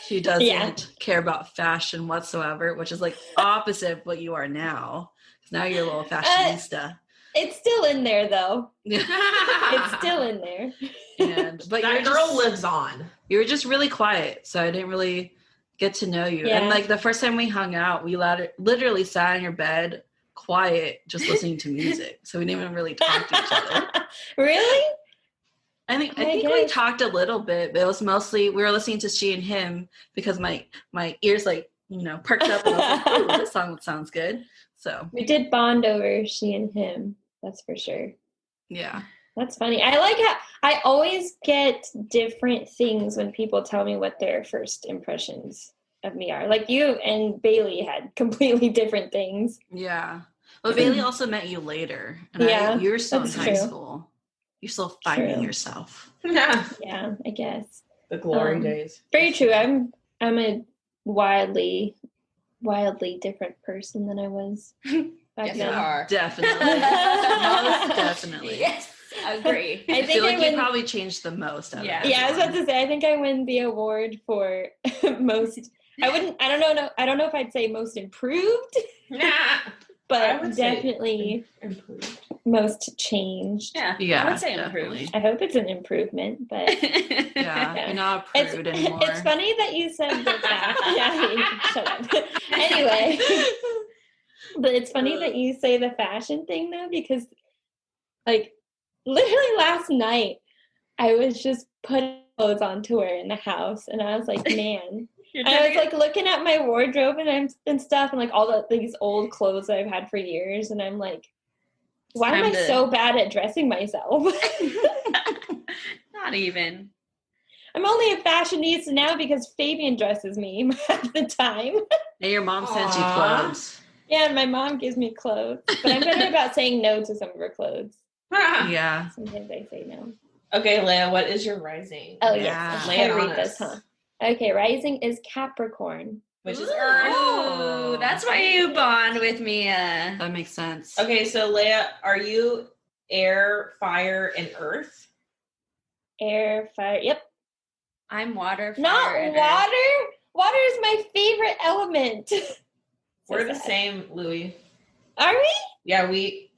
She doesn't Yeah. care about fashion whatsoever, which is like opposite of what you are now. 'Cause now you're a little fashionista. It's still in there though. It's It's still in there. But that girl lives on. you were just really quiet, so I didn't really get to know you. Yeah. And like the first time we hung out, we literally sat in your bed, quiet, just listening to music. So we didn't even really talk to each other. Really? I think I we guess. talked a little bit, but it was mostly we were listening to She and Him because my ears like perked up and I was like, "Ooh, this song sounds good." So We did bond over She and Him. That's for sure. yeah, That's funny. I like how I always get different things when people tell me what their first impressions of me are. Like you and Bailey had completely different things. yeah. But Bailey also met you later, and Yeah, you were still in that's high true. school. You're still finding True. yourself. Yeah. Yeah, I guess. The glory Um, days. Very true. I'm a wildly different person than I was back Yes, then. you are. Definitely, most definitely. Yes, agree. I I think feel like I you win. probably changed the most. Out Yeah. of Yeah, I was about everyone. to say. I think I win the award for most. I don't know. I don't know if I'd say most improved, Yeah. I but would say definitely improved. most changed. Yeah, Yeah, I would say definitely. I hope it's an improvement, but Yeah, Yeah. you're not a it's prude anymore. it's funny that you said that. Yeah, shut up. Anyway, but it's funny that you say the fashion thing though, because like literally last night I was just putting clothes on to wear in the house, and I was like, man. You're And I was doing like looking at my wardrobe and stuff, and like all these old clothes that I've had for years, and I'm like, why am I time to- so bad at dressing myself? Not even. I'm only a fashionista now because Fabian dresses me half the time. And your mom sends you Aw. clothes. Yeah, and my mom gives me clothes, but I'm better about saying no to some of her clothes. Yeah. Sometimes I say no. Okay, Leia, what is your rising? Oh Yeah. yes, Lay I it on read this, us. huh? Okay, rising is Capricorn. Which is Ooh, Earth. that's why you bond with me. That makes sense. Okay, so Leia, are you air, fire, and earth? Air, fire. Yep. I'm water. Not fire, and water. earth. Water is my favorite element. We're the sad. same, Louie. Are we? Yeah,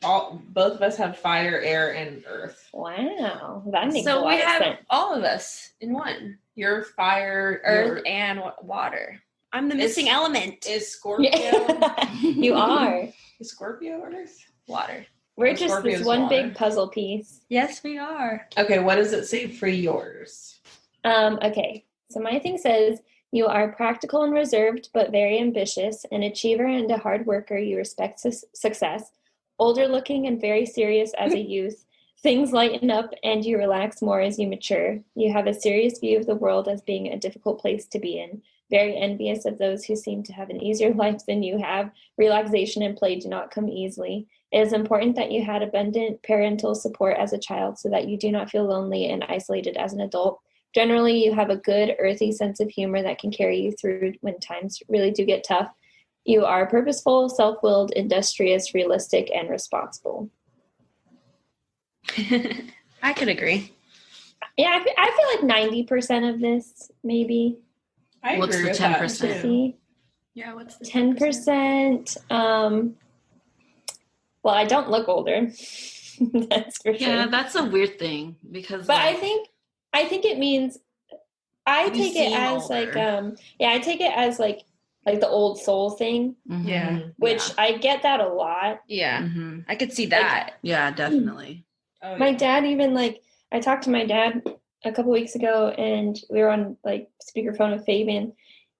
both of us have fire, air, and earth. Wow, that makes a So lot we of have sense. all of us in one. You're fire, Earth and water. I'm the missing element. is Scorpio. Yeah. You are. Is Scorpio Earth? Water. We're Oh, just Scorpio's this one water. big puzzle piece. Yes, we are. Okay, what does it say for yours? Okay, so my thing says you are practical and reserved, but very ambitious, an achiever and a hard worker. You respect success. Older looking and very serious as a youth. Things lighten up and you relax more as you mature. You have a serious view of the world as being a difficult place to be in. very envious of those who seem to have an easier life than you have. Relaxation and play do not come easily. It is important that you had abundant parental support as a child so that you do not feel lonely and isolated as an adult. Generally, you have a good, earthy sense of humor that can carry you through when times really do get tough. You are purposeful, self-willed, industrious, realistic, and responsible. I could agree. Yeah, I feel like 90% of this, maybe. I What's agree the with 10%? that, too. See? Yeah, what's the 10%? Well, I don't look older. That's for sure. Yeah, that's a weird thing because. But I think it means I You take it seem as older. like I take it as like the old soul thing, Mhm. Yeah. which I get that a lot. Yeah. Mhm. I could see that. Yeah, definitely. Oh, My yeah. dad even I talked to my dad a couple weeks ago, and we were on speakerphone with Fabian,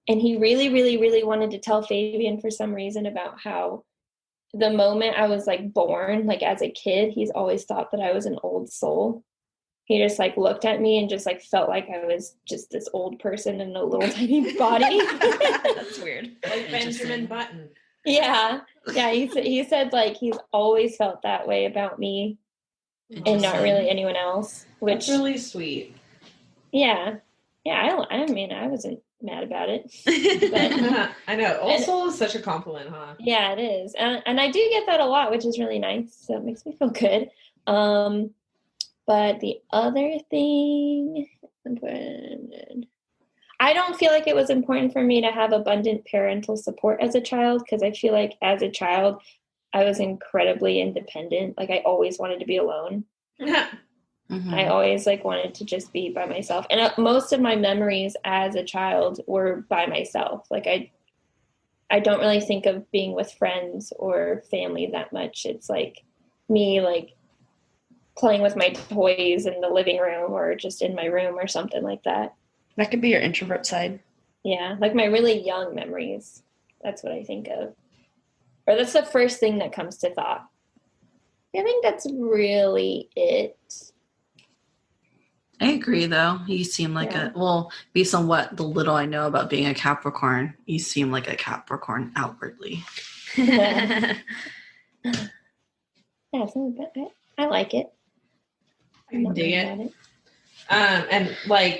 and he really, really, really wanted to tell Fabian for some reason about how the moment I was born, as a kid, he's always thought that I was an old soul. He just looked at me and just felt like I was just this old person in a little tiny body. That's weird. Like Benjamin Interesting. Button. Yeah. He said he's always felt that way about me and not Interesting. really anyone else. Which That's really sweet. yeah. I mean, I wasn't mad about it. I know. Old soul is such a compliment, huh? Yeah, it is. And I do get that a lot, which is really nice. So it makes me feel good. But the other thing, I don't feel like it was important for me to have abundant parental support as a child, because I feel like as a child, I was incredibly independent. I always wanted to be alone. Mhm. I always wanted to just be by myself. And most of my memories as a child were by myself. I don't really think of being with friends or family that much. It's me playing with my toys in the living room or just in my room or something like that. That could be your introvert side. Yeah, my really young memories. That's what I think of. Or that's the first thing that comes to thought. I think that's really it. I agree, though. You seem like based on what the little I know about being a Capricorn, you seem like a Capricorn outwardly. Yeah, I like it. I can dig mad it. at And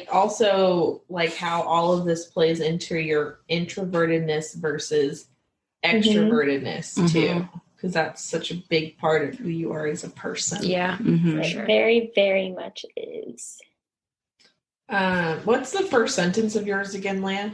also how all of this plays into your introvertedness versus extrovertedness Mhm. too, because that's such a big part of who you are as a person. Yeah. Mhm. It Sure. very, very much is. What's the first sentence of yours again, Leah?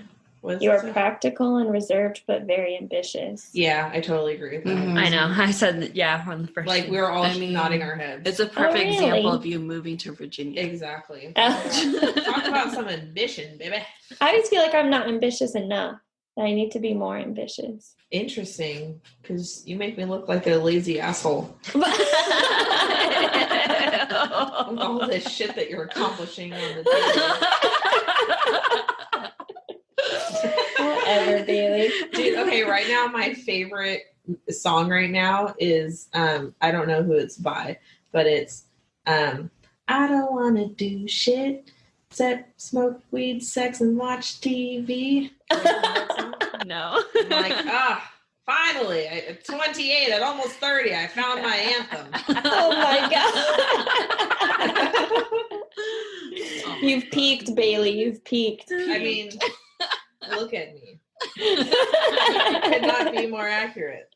You are practical and reserved, but very ambitious. Yeah, I totally agree with that. Mhm. I know. I said that, yeah, on the first. We were all I mean, nodding our heads. It's a perfect really? example of you moving to Virginia. Exactly. Oh. Talk about some ambition, baby. I always feel like I'm not ambitious enough. I need to be more ambitious. Interesting, because you make me look like a lazy asshole with all this shit that you're accomplishing on the daily. Whatever, Bailey. Dude, okay, right now my favorite song right now is I don't know who it's by, but it's I don't wanna do shit except smoke weed, sex, and watch TV. No. I'm finally, at 28, at almost 30, I found my anthem. Oh my god. You've peaked, Bailey. You've peaked. I mean, look at me. Could not be more accurate.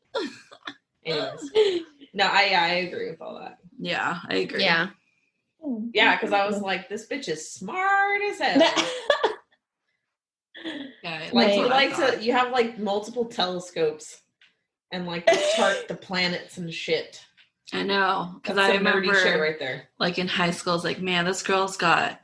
Anyways. No, I agree with all that. Yeah, I agree. Yeah. Yeah, because I was like, this bitch is smart as hell. Yeah, You have multiple telescopes and to chart the planets and shit. I know, because That's I some nerdy remember shit right there. in high school, it's man, this girl's got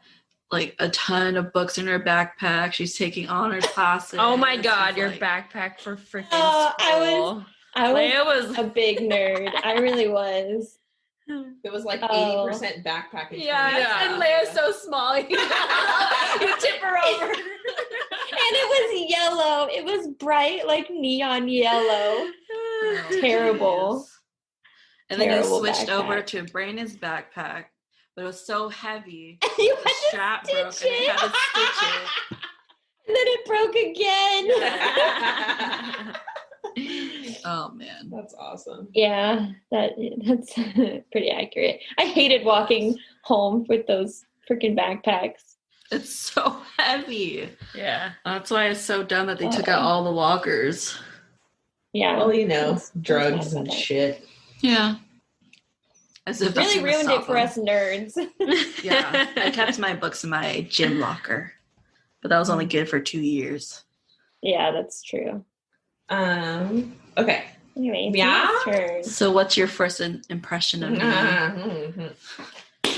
a ton of books in her backpack. She's taking honors classes. Oh my God, She's your backpack for freaking Oh, school. I Leia was a big nerd. I really was. It was 80% backpacking. Yeah. And Leia's so small. You tip her over. And it was yellow. It was bright, neon yellow. Terrible. And then Terrible they switched backpack. over to Brandon's backpack, but it was so heavy. You The strap broke and they had to stitch it. then it broke again. Oh man, That's awesome. Yeah, that's pretty accurate. I hated walking home with those freaking backpacks. it's so heavy. Yeah. That's why it's so dumb that they took out all the walkers. Yeah. Well, you know, That's drugs mad and about that. shit. Yeah. As if that's Really gonna ruined stop it for them. us nerds. Yeah, I kept my books in my gym locker, but that was only good for 2 years. Yeah, that's true. Okay. Anyway, Yeah? Tia's turn. So, what's your first impression of me? Mhm. The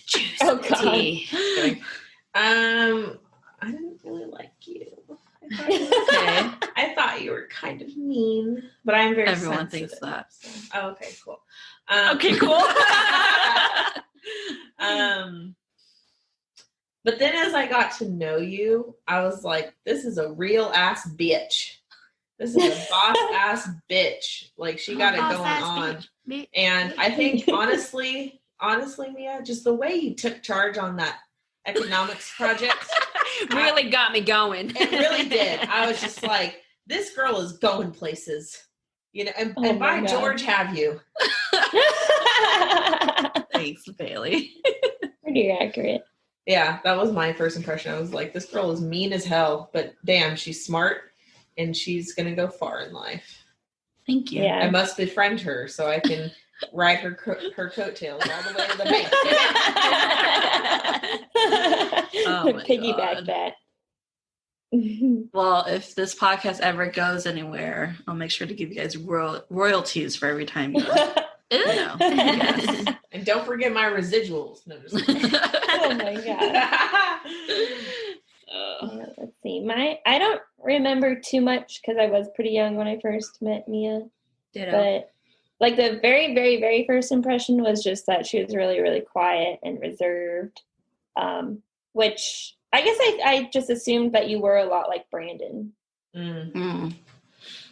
juice Oh, of the God. tea. Okay. I didn't really like you. Okay. I thought you were kind of mean, but I'm very Everyone sensitive, thinks that. so- Oh, okay, cool. Okay, cool. But then as I got to know you, I was like, this is a real ass bitch. This is a boss ass bitch. Like she got it going on. And I think honestly, Mia, just the way you took charge on that economics project, Really got me going. it really did. I was just like, this girl is going places. You know, and Oh by my God. George have you. Thanks, Bailey. Pretty accurate. Yeah, that was my first impression. I was like, this girl is mean as hell, but damn, she's smart and she's going to go far in life. Thank you. I Yeah. must befriend her so I can ride her coattails all the way to the bank. Oh my Piggyback God. that. Well, if this podcast ever goes anywhere, I'll make sure to give you guys royalties for every time you Yes. And don't forget my residuals. No, just kidding. Oh my God. Let's see. I don't remember too much because I was pretty young when I first met Mia. Ditto. But like the very, very, very first impression was just that she was really, really quiet and reserved. Which I guess I just assumed that you were a lot like Brandon. Mm.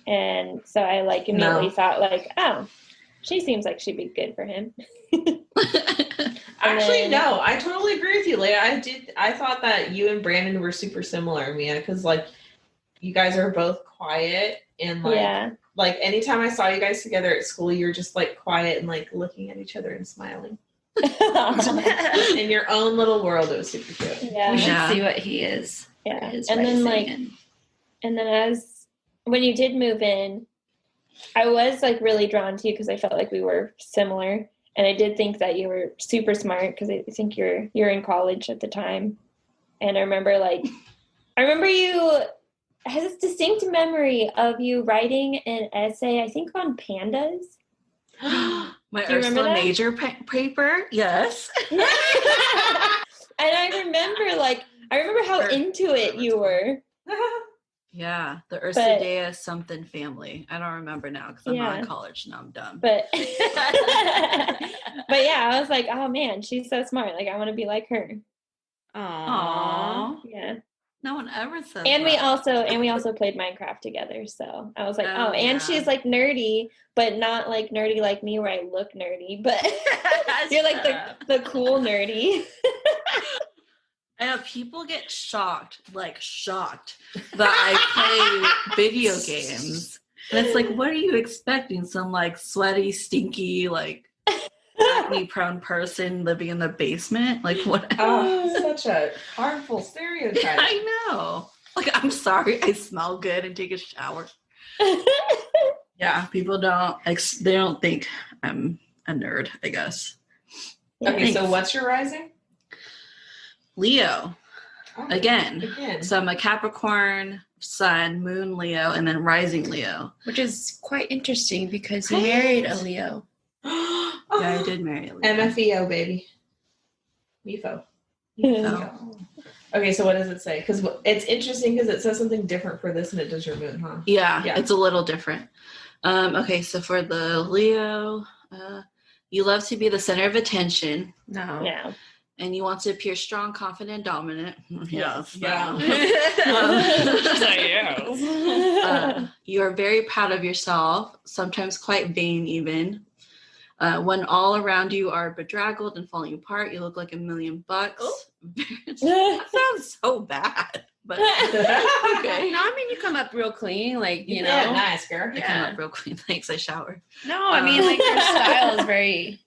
And so I like immediately No. thought like, oh, she seems like she'd be good for him. Actually, then- no, I totally agree with you, Leah. I thought that you and Brandon were super similar, Mia, because like you guys are both quiet and like Yeah. like anytime I saw you guys together at school, you were just like quiet and like looking at each other and smiling in your own little world. It was super cute. Yeah. We should Yeah. see what he is. Yeah. His And then rising like and- and then as when you did move in, I was like really drawn to you because I felt like we were similar. And I did think that you were super smart because I think you're in college at the time. And I remember you I have this distinct memory of you writing an essay, I think on pandas. My Do you remember Ursula that? Major paper? Yes. And I remember how Sure. into it you were. Yeah, the Ursudea something family. I don't remember now because I'm not in Yeah. college. Now I'm dumb. But but yeah, I was like, oh man, she's so smart. Like I want to be like her. Aww. Yeah. No one ever said And we that. also played Minecraft together. So I was like, Oh, oh, and yeah. she's like nerdy, but not like nerdy like me where I look nerdy, but you're like the cool nerdy. I know people get shocked that I play video games. And it's like, what are you expecting? Some like sweaty, stinky, like acne prone person living in the basement? Like what? Oh, such a harmful stereotype. I know. Like, I'm sorry, I smell good and take a shower. Yeah, people they don't think I'm a nerd, I guess. Okay, so Thanks. what's your rising? Leo. Oh, Again. Again. So I'm a Capricorn, Sun, Moon Leo, and then Rising Leo. Which is quite interesting because you married a Leo. Yeah, I did marry a Leo. MFEO, baby. MIFO. Oh. Okay, so what does it say? Because it's interesting because it says something different for this and it does your moon, huh? Yeah, Yeah. it's a little different. Okay, so for the Leo, you love to be the center of attention, No. Yeah. and you want to appear strong, confident, dominant. Yes. Yeah. You are very proud of yourself, sometimes quite vain even. When all around you are bedraggled and falling apart, you look like $1,000,000. That sounds so bad. But No, I mean you come up real clean, like you know. Yeah, nice girl. I come up real clean. Thanks, I shower. No, I mean like your style is very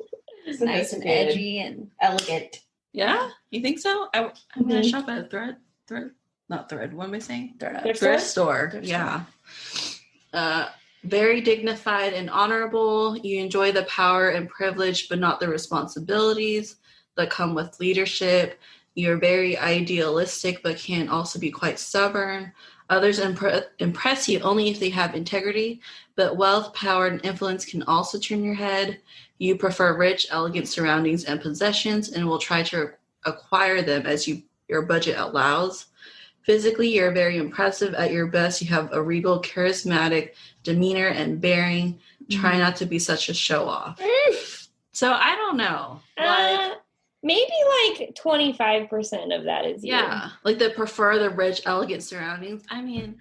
nice and Sophisticated. edgy and Elegant. Yeah, you think so? I mean, I shop at a thrift. Not thread. What am I saying? Thrift store. Yeah. Very dignified and honorable. You enjoy the power and privilege, but not the responsibilities that come with leadership. You're very idealistic, but can also be quite stubborn. Others impress you only if they have integrity, but wealth, power, and influence can also turn your head. You prefer rich, elegant surroundings and possessions and will try to acquire them as your budget allows. Physically, you're very impressive. At your best, you have a regal, charismatic demeanor and bearing. Try not to be such a show-off. So I don't know. Maybe like 25% of that is you. Yeah, like they prefer the rich, elegant surroundings. I mean,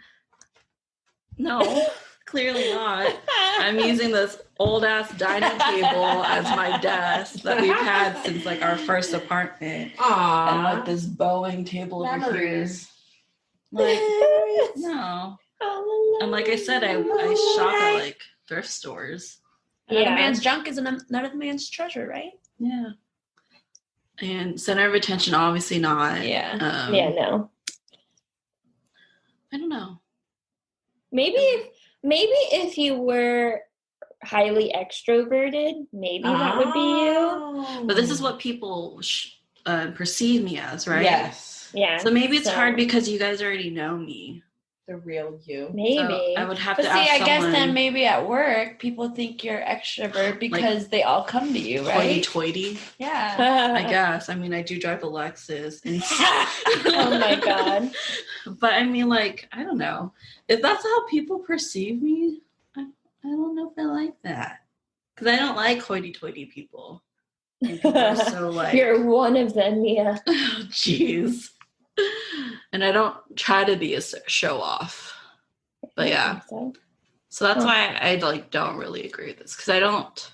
no, clearly not. I'm using this old-ass dining table as my desk that we've had since like our first apartment. Aww. And like this Boeing table over here. Memories. Like, no. And like I said, I shop at like thrift stores. another man's junk is another man's treasure, right? Yeah. And center of attention, obviously not. Yeah. No. I don't know. Maybe if you were highly extroverted, maybe that would be you. But this is what people perceive me as, right? Yes. Yeah. So maybe it's hard because you guys already know me. The real you. Maybe. So I would have But to see, ask I guess someone then maybe at work, people think you're extrovert because they all come to you, right? hoity-toity. Yeah. I guess. I mean, I do drive a Lexus. And Oh my God. But I mean, like, I don't know. If that's how people perceive me, I don't know if I like that. Because I don't like hoity-toity people. And people are so like... You're one of them, Mia. Oh, jeez. And I don't try to be a show off. But yeah. So that's why I like don't really agree with this. Because I don't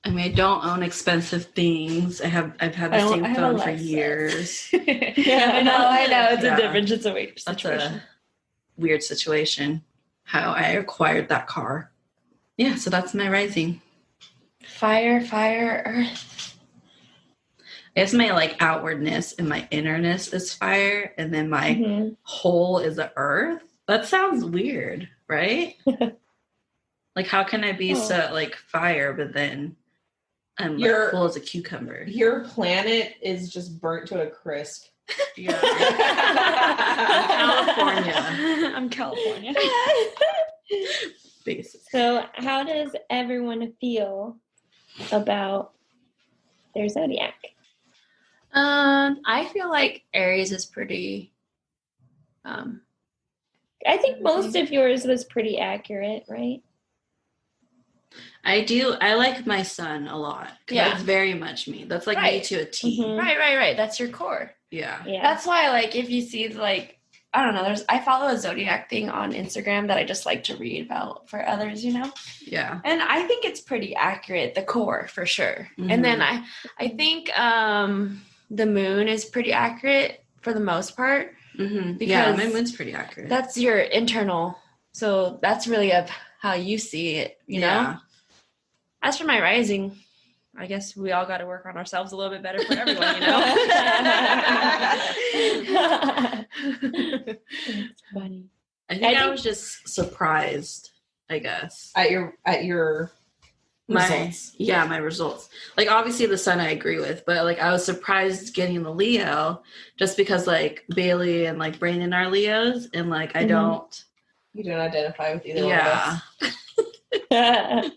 own expensive things. I've had the same phone for years. Yeah, I know. It's a different situation. That's a weird situation. How I acquired that car. Yeah, so that's my rising. Fire, earth. I guess my like outwardness and my innerness is fire, and then my whole is the earth. That sounds weird, right? Like, how can I be so like fire, but then I'm like cool as a cucumber? Your planet is just burnt to a crisp. Yeah. I'm California. Basically. So how does everyone feel about their zodiac? I feel like Aries is pretty. I think most of yours was pretty accurate, right? I do. I like my sun a lot. Yeah. That's very much me. That's like me to a T. Mhm. Right. That's your core. Yeah. That's why, like, if you see, like, I don't know, I follow a zodiac thing on Instagram that I just like to read about for others, you know? Yeah. And I think it's pretty accurate, the core, for sure. Mhm. And then I think the moon is pretty accurate for the most part. Mm-hmm. Because yeah, my moon's pretty accurate. That's your internal. So that's really of how you see it, you know? As for my rising, I guess we all got to work on ourselves a little bit better for everyone, you know? It's funny. I think I was just surprised, I guess. At your results. My results. Like, obviously the sun I agree with, but like I was surprised getting the Leo just because like Bailey and like Brandon are Leos, and like I don't. You don't identify with either one of us.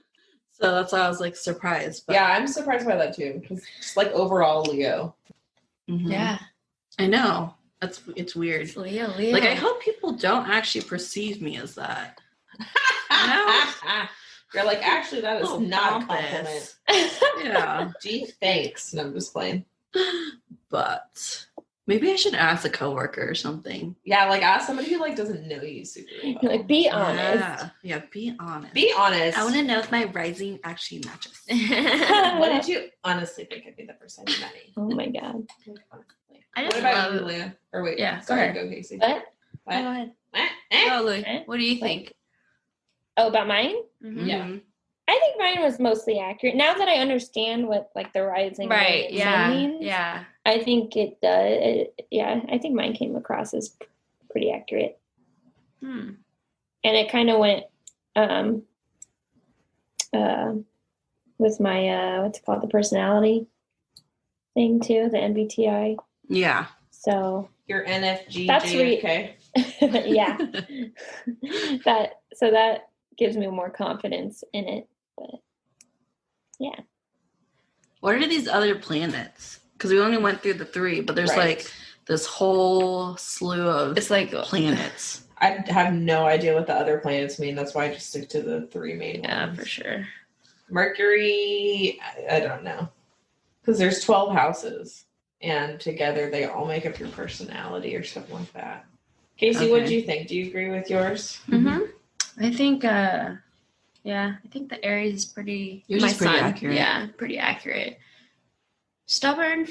So that's why I was like surprised. But, yeah, I'm surprised by that too. Because just like overall Leo. Mm-hmm. Yeah. I know. It's weird. It's Leo. Like, I hope people don't actually perceive me as that. No. You're like, actually, that is not a compliment. Yeah. Gee, thanks. No, I'm just playing. But maybe I should ask a coworker or something. Yeah, like ask somebody who like doesn't know you super well. Like, be honest. Yeah, be honest. Be honest. I want to know if my rising actually matches. What did you honestly think I'd be the first time you met me? Oh my God. Like, honestly. I What just about you, love. Leah? Or wait, Yeah, go sorry, ahead. go Casey. What? Go ahead. Eh? Go, Louie. Eh? What do you think? Oh, about mine? Mhm. Yeah. I think mine was mostly accurate. Now that I understand what like the rising Right. moon and Yeah. sun means, Yeah. I think it does. I think mine came across as pretty accurate, Hmm. and it kind of went with my what's it called, the personality thing too, the MBTI. Yeah. So Your NFG That's JFK. yeah, that gives me more confidence in it. But yeah. What are these other planets? Because we only went through the 3, but there's Right. like this whole slew of It's like planets. I have no idea what the other planets mean. That's why I just stick to the 3 main yeah, ones. for sure. Mercury, I don't know. Because there's 12 houses. And together they all make up your personality or something like that. Casey, what Okay. do you think? Do you agree with yours? Mm-hmm. I think, I think the Aries is pretty. Yours my is pretty sun. accurate. Yeah, pretty accurate. Stubborn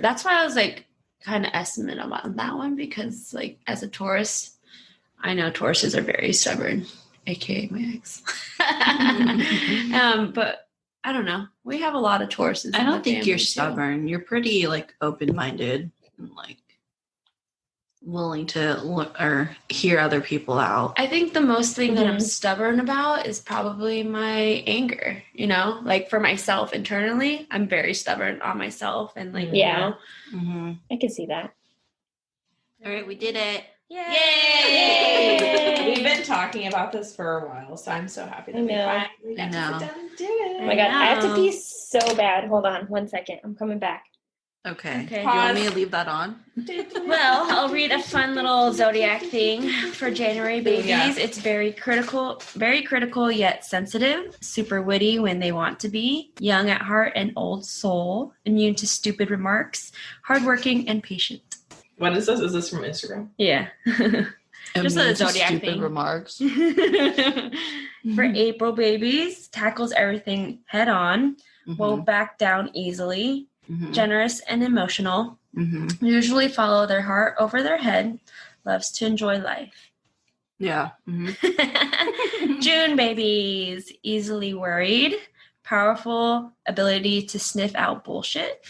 that's why I was like kind of estimate about that one because like as a Taurus, I know Tauruses are very stubborn, aka my ex. But I don't know. We have a lot of Tauruses. I in don't the think family, you're too. stubborn. You're pretty like open-minded and like willing to look or hear other people out. I think the most thing that I'm Mhm. stubborn about is probably my anger, like for myself internally, I'm very stubborn on myself and like, Yeah. Mm-hmm. I can see that. All right, we did it. Yay! We've been talking about this for a while, so I'm so happy that I we know. finally got to I know. sit down and do it. Oh my god, I have to know. pee so bad. Hold on 1 second. I'm coming back. Okay. Okay. Do you want me Pause. to leave that on? Well, I'll read a fun little zodiac thing for January babies. Yeah. It's very critical yet sensitive, super witty when they want to be, young at heart and old soul, immune to stupid remarks, hardworking and patient. What is this? Is this from Instagram? Yeah. Just a Immune to zodiac stupid thing. remarks. For April babies, tackles everything head on, won't back down easily, generous and emotional, usually follow their heart over their head, loves to enjoy life. Yeah. June babies, easily worried, powerful ability to sniff out bullshit,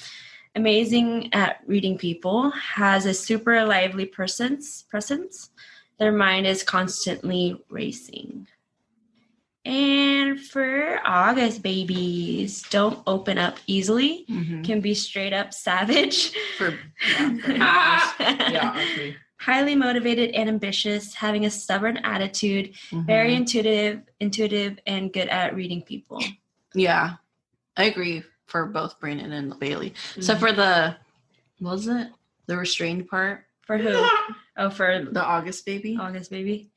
amazing at reading people, has a super lively presence. Their mind is constantly racing. And for August babies, don't open up easily, can be straight up savage. For Yeah, me. Highly motivated and ambitious, having a stubborn attitude, very intuitive and good at reading people. Yeah, I agree for both Brandon and Bailey. So for the, what was it? The restrained part? For who? Oh, for The August baby? August baby.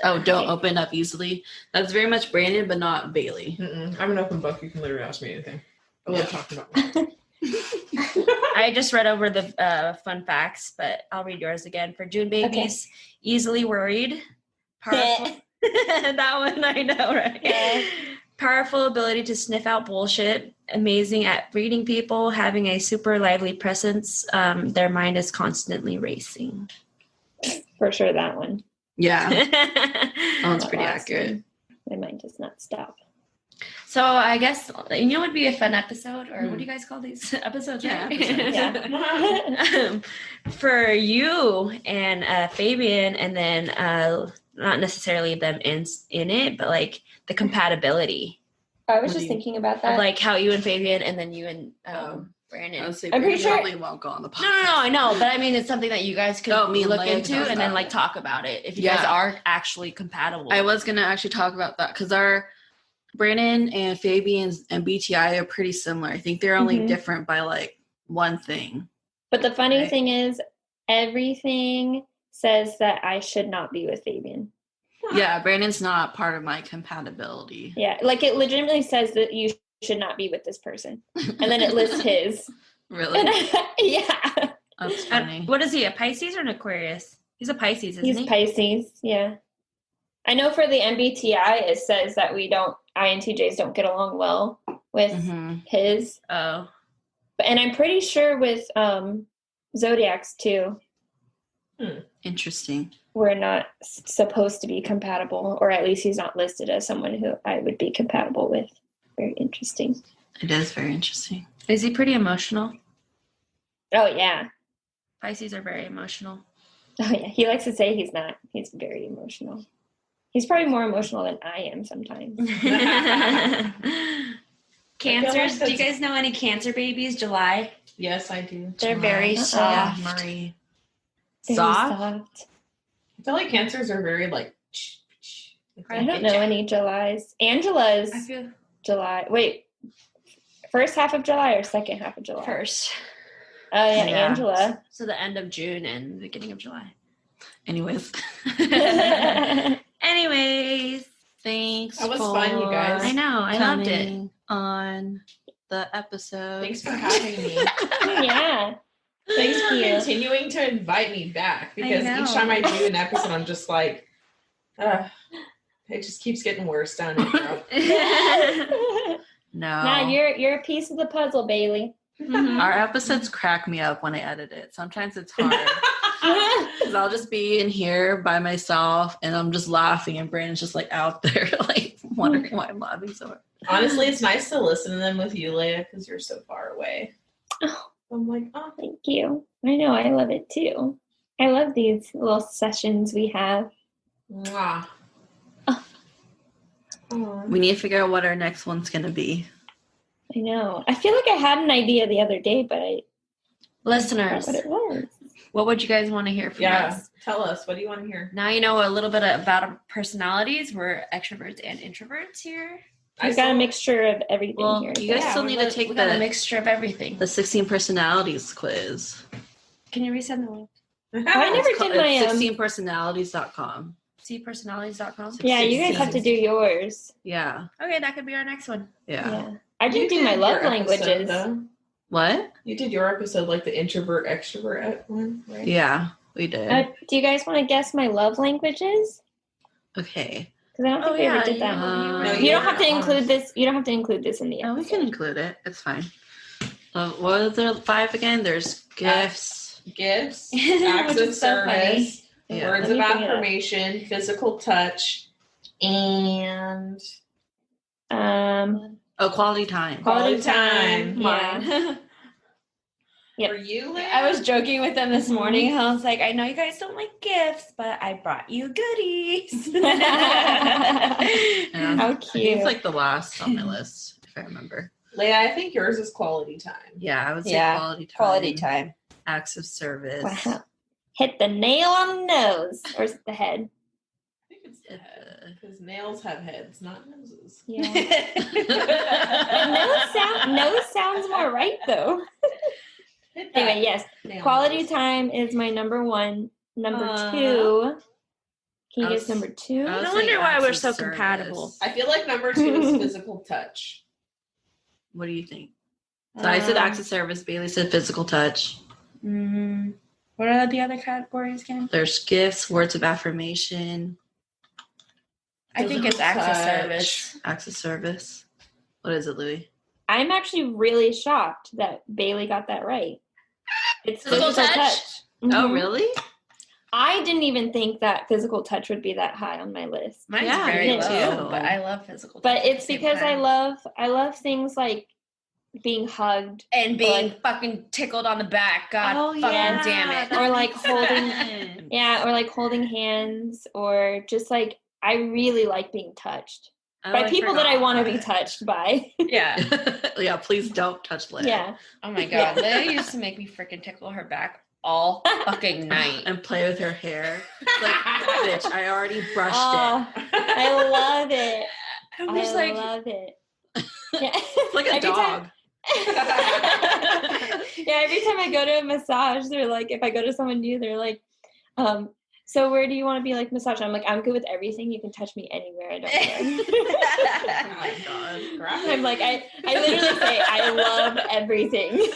Don't open up easily. That's very much Brandon, but not Bailey. I'm an open book. You can literally ask me anything. I love talking about I just read over the fun facts, but I'll read yours again. For June babies, easily worried, powerful. That one I know, right? Yeah. Powerful ability to sniff out bullshit, amazing at reading people, having a super lively presence. Their mind is constantly racing. For sure, that one. Yeah. That one's pretty last accurate. My mind does not stop. So I guess, what would be a fun episode? Or what do you guys call these episodes? Yeah, right? episodes. For you and Fabian, and then not necessarily them in it, but like the compatibility. I was What do just you- thinking about that. Of like how you and Fabian, and then you and Brandon. I would say I'm pretty Brandon sure- probably won't go on the podcast. No, I know, but I mean, it's something that you guys could Me and look Leia could into talk and then about like it. talk about it if you guys Yeah. are actually compatible. I was going to actually talk about that because our Brandon and Fabian's MBTI are pretty similar. I think they're only Mhm. different by like one thing. But the funny Right. thing is, everything says that I should not be with Fabian. Yeah, Brandon's not part of my compatibility. Yeah, like it legitimately says that you should not be with this person, and then it lists his. Really? And yeah, That's funny. What is he, a Pisces or an Aquarius? He's a Pisces, isn't he's he? Pisces. Yeah, I know for the MBTI it says that INTJs don't get along well with Mhm. his. Oh. And I'm pretty sure with Zodiacs too. Interesting. We're not supposed to be compatible, or at least he's not listed as someone who I would be compatible with. Very interesting. It is very interesting. Is he pretty emotional? Oh, yeah. Pisces are very emotional. Oh, yeah. He likes to say he's not. He's very emotional. He's probably more emotional than I am sometimes. Cancers. Do you guys know any Cancer babies? July? Yes, I do. They're very soft. Marie. Very Soft? I feel like Cancers are very like. I don't know any Julys. Angela's July. Wait, first half of July or second half of July? First. Oh, yeah, Yeah. Angela. So the end of June and the beginning of July. Anyways. Anyways. Thanks. That was fun, you guys. I know. I loved it. coming on the episode. Thanks for having me. Yeah. Thanks for you. continuing to invite me back, because I know. each time I do an episode, I'm just like, it just keeps getting worse down in my throat. No. Nah, you're a piece of the puzzle, Bailey. Our episodes crack me up when I edit it. Sometimes it's hard. Because I'll just be in here by myself and I'm just laughing and Brandon's just like out there like wondering why I'm laughing so hard. Honestly, it's nice to listen to them with you, Leia, because you're so far away. I'm like, oh, Thank you. I know, I love it too. I love these little sessions we have. mwah. Oh. We need to figure out what our next one's going to be. I know. I feel like I had an idea the other day, but I Listeners, forgot what it was. what would you guys want to hear from Yeah, us? tell us. What do you want to hear? Now you know a little bit about our personalities. We're extroverts and introverts here. We've got a mixture of everything Well, here. you guys still we need to take we got a the mixture of everything. 16 personalities quiz. Can you resend the link? I never did my 16personalities.com. cpersonalities.com. Yeah, you guys have to do yours. Yeah. Okay, that could be our next one. Yeah. I didn't do my love languages. What? You did your episode like the introvert extrovert one, right? Yeah, we did. Do you guys want to guess my love languages? Okay. Because I don't think we ever did that. No, You don't have to were include this. You don't have to include this in the Oh, episode. we can include it. It's fine. What are the 5 again? There's gifts. Gifts, Which acts of is so funny. service, Yeah. words Let of me bring it up. affirmation, physical touch, and Oh, quality time. quality time. Yeah. Yep. For you, Leah? I was joking with them this morning. I was like, I know you guys don't like gifts, but I brought you goodies. Yeah. How I think cute. it's like the last on my list, if I remember. Leah, I think yours is quality time. Yeah, I would say Yeah, quality time. Quality time. Acts of service. Wow. Hit the nail on the nose. Or is it the head? I think it's the head, because nails have heads, not noses. Yeah. Nose sounds more right though. Hit that Anyway, yes. nail Quality nose. time is my number 1. Number Aw. 2. Can you I guess was- number 2? I was No wonder saying why acts we're of so service. compatible. I feel like number 2 is physical touch. What do you think? So I said acts of service. Bailey said physical touch. What are the other categories again? There's gifts, words of affirmation, I think it's acts of Touch. service. acts of service. What is it, Louis? I'm actually really shocked that Bailey got that right. It's Physical physical touch? touch. Oh, Mhm. really? I didn't even think that physical touch would be that high on my list. Mine's Yeah, very me low, too. but I love physical touch. But at the it's same because time. I love things like being hugged and being like- fucking tickled on the back. God Oh, fucking yeah. damn it. or like holding Sense. yeah, or like holding hands or just like I really like being touched by people that I want to be touched by. Yeah. Yeah, please don't touch Leia. Yeah. Oh my god. Leia used to make me freaking tickle her back all fucking night. And play with her hair. It's like, bitch, I already brushed Oh, I love it. I'm just like, love it. Yeah. it. Like a Every dog. Yeah, every time I go to a massage, they're like, if I go to someone new, they're like, so where do you want to be like massaged? I'm like, I'm good with everything. You can touch me anywhere. I don't care. Oh my god. I'm like, I literally say I love everything.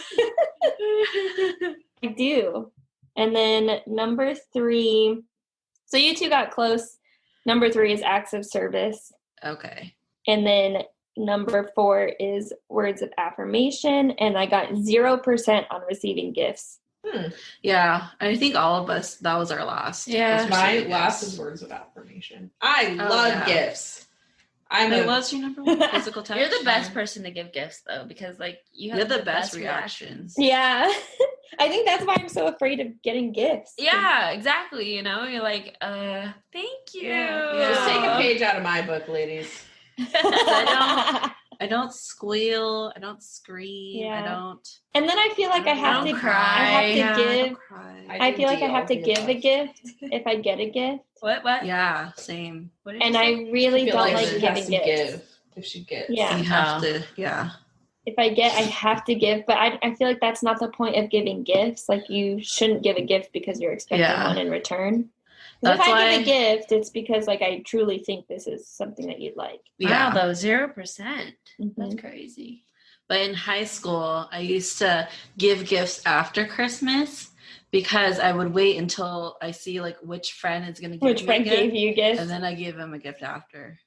I do. And then number 3, so you two got close. Number 3 is acts of service. Okay. And then number 4 is words of affirmation. And I got 0% on receiving gifts. Yeah, I think all of us, that was our last. Yeah. My last is words of affirmation. I love gifts. What's your number one? Physical touch. You're the best person to give gifts, though, because like you have the best reactions. Yeah. I think that's why I'm so afraid of getting gifts. Yeah, exactly. You know, you're like, thank you. Yeah. Just take a page out of my book, ladies. I don't squeal. I don't scream. Yeah. I don't. And then I feel like I have to cry. I have to I give. don't cry. I feel like I have to give a gift if I get a gift. What? Yeah, same. What did you And say? I really I feel don't like like she has giving to gifts. give if she gets. Yeah. You have to. Yeah. If I get, I have to give. But I feel like that's not the point of giving gifts. Like you shouldn't give a gift because you're expecting one in return. If I give a gift, it's because like I truly think this is something that you'd like. Yeah. Wow, though 0%. Mm-hmm. That's crazy. But in high school, I used to give gifts after Christmas because I would wait until I see like which friend is going to give Which me friend a gift, gave you a gift? and then I give him a gift after.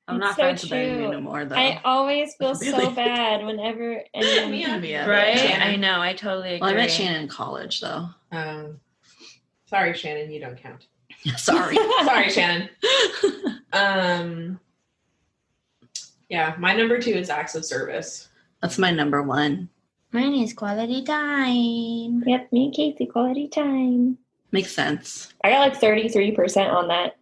I'm It's not so friends with them true. anymore, though. I always feel so Really? bad whenever anyone. Yeah. Right? Shannon. I know. I totally agree. Well, I met Shannon in college, though. Sorry, Shannon, you don't count. Sorry. Sorry, Shannon. Yeah, my number 2 is acts of service. That's my number one. Mine is quality time. Yep, me and Casey, quality time. Makes sense. I got like 33% on that.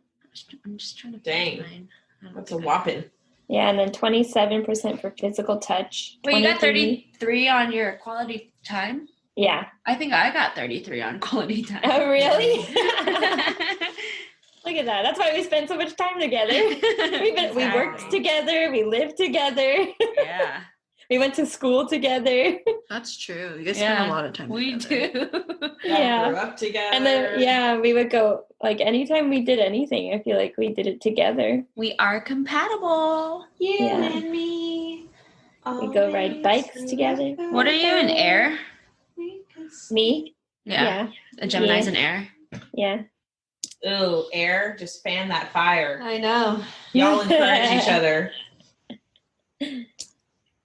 I'm just trying to Dang. find mine. I don't That's a think I- whopping. Yeah, and then 27% for physical touch. Wait, you got 23 33 on your quality time? Yeah. I think I got 33 on quality time. Oh, really? Look at that. That's why we spend so much time together. We worked together. We lived together. Yeah. We went to school together. That's true. You guys spend a lot of time We together. do. Yeah. Grew up together. And then, we would go, like, anytime we did anything, I feel like we did it together. We are compatible. You Yeah. and me. We go ride bikes together. What are you in air? Me? Yeah. A Gemini's Yeah. in air. Yeah. Ooh, air. Just fan that fire. I know. Y'all encourage each other.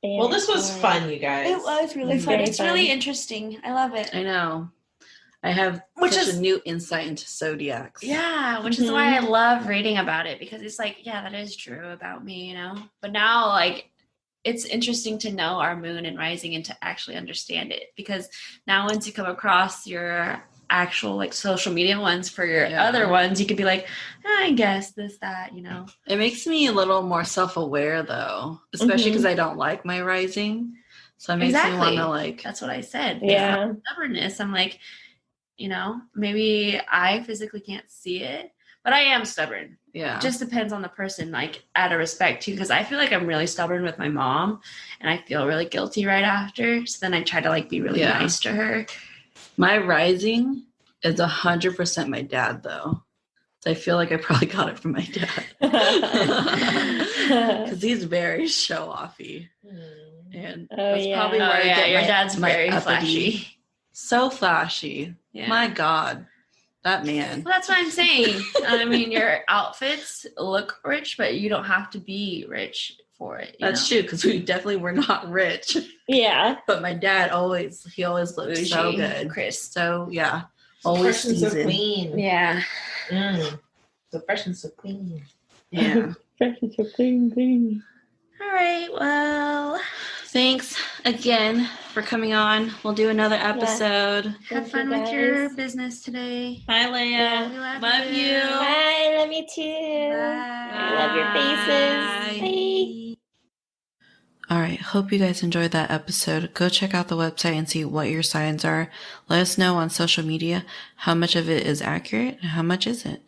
Well, this was fun, you guys. It was really It's fun. very It's fun. really interesting. I love it. I know. I have such a new insight into Zodiacs. Yeah, which is why I love reading about it, because it's like, yeah, that is true about me, you know? But now, like, it's interesting to know our moon and rising and to actually understand it, because now once you come across your actual like social media ones for your other ones, you could be like, I guess this, that, you know. It makes me a little more self-aware though, especially because I don't like my rising. So it makes me want to like. That's what I said. Yeah. Stubbornness. I'm like, you know, maybe I physically can't see it, but I am stubborn. Yeah. It just depends on the person, like out of respect too, because I feel like I'm really stubborn with my mom and I feel really guilty right after. So then I try to like be really nice to her. My rising is 100% my dad though. So I feel like I probably got it from my dad. Because he's very show-offy. And that's probably where I get your my, dad's my very uppity. flashy. So flashy. Yeah. My God. That man. Well, that's what I'm saying. I mean, your outfits look rich, but you don't have to be rich for it. That's true, because we definitely were not rich. Yeah. But my dad always looks so good. Chris. So yeah. Always Fresh and so seasoned. clean. Yeah. So fresh and so clean. Yeah. Fresh and so clean. All right. Well, Thanks again for coming on. We'll do another episode. have Thank fun you, with your guys. business today. Bye, Leia. We love Love you. you. Bye. Love you too. I love your faces. Bye. All right. Hope you guys enjoyed that episode. Go check out the website and see what your signs are. Let us know on social media how much of it is accurate and how much isn't.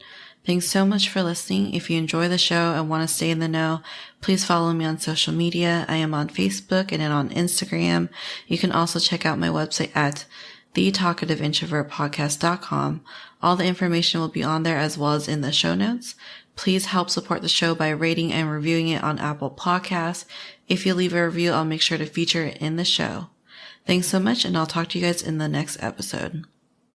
Thanks so much for listening. If you enjoy the show and want to stay in the know, please follow me on social media. I am on Facebook and on Instagram. You can also check out my website at thetalkativeintrovertpodcast.com. All the information will be on there as well as in the show notes. Please help support the show by rating and reviewing it on Apple Podcasts. If you leave a review, I'll make sure to feature it in the show. Thanks so much, and I'll talk to you guys in the next episode.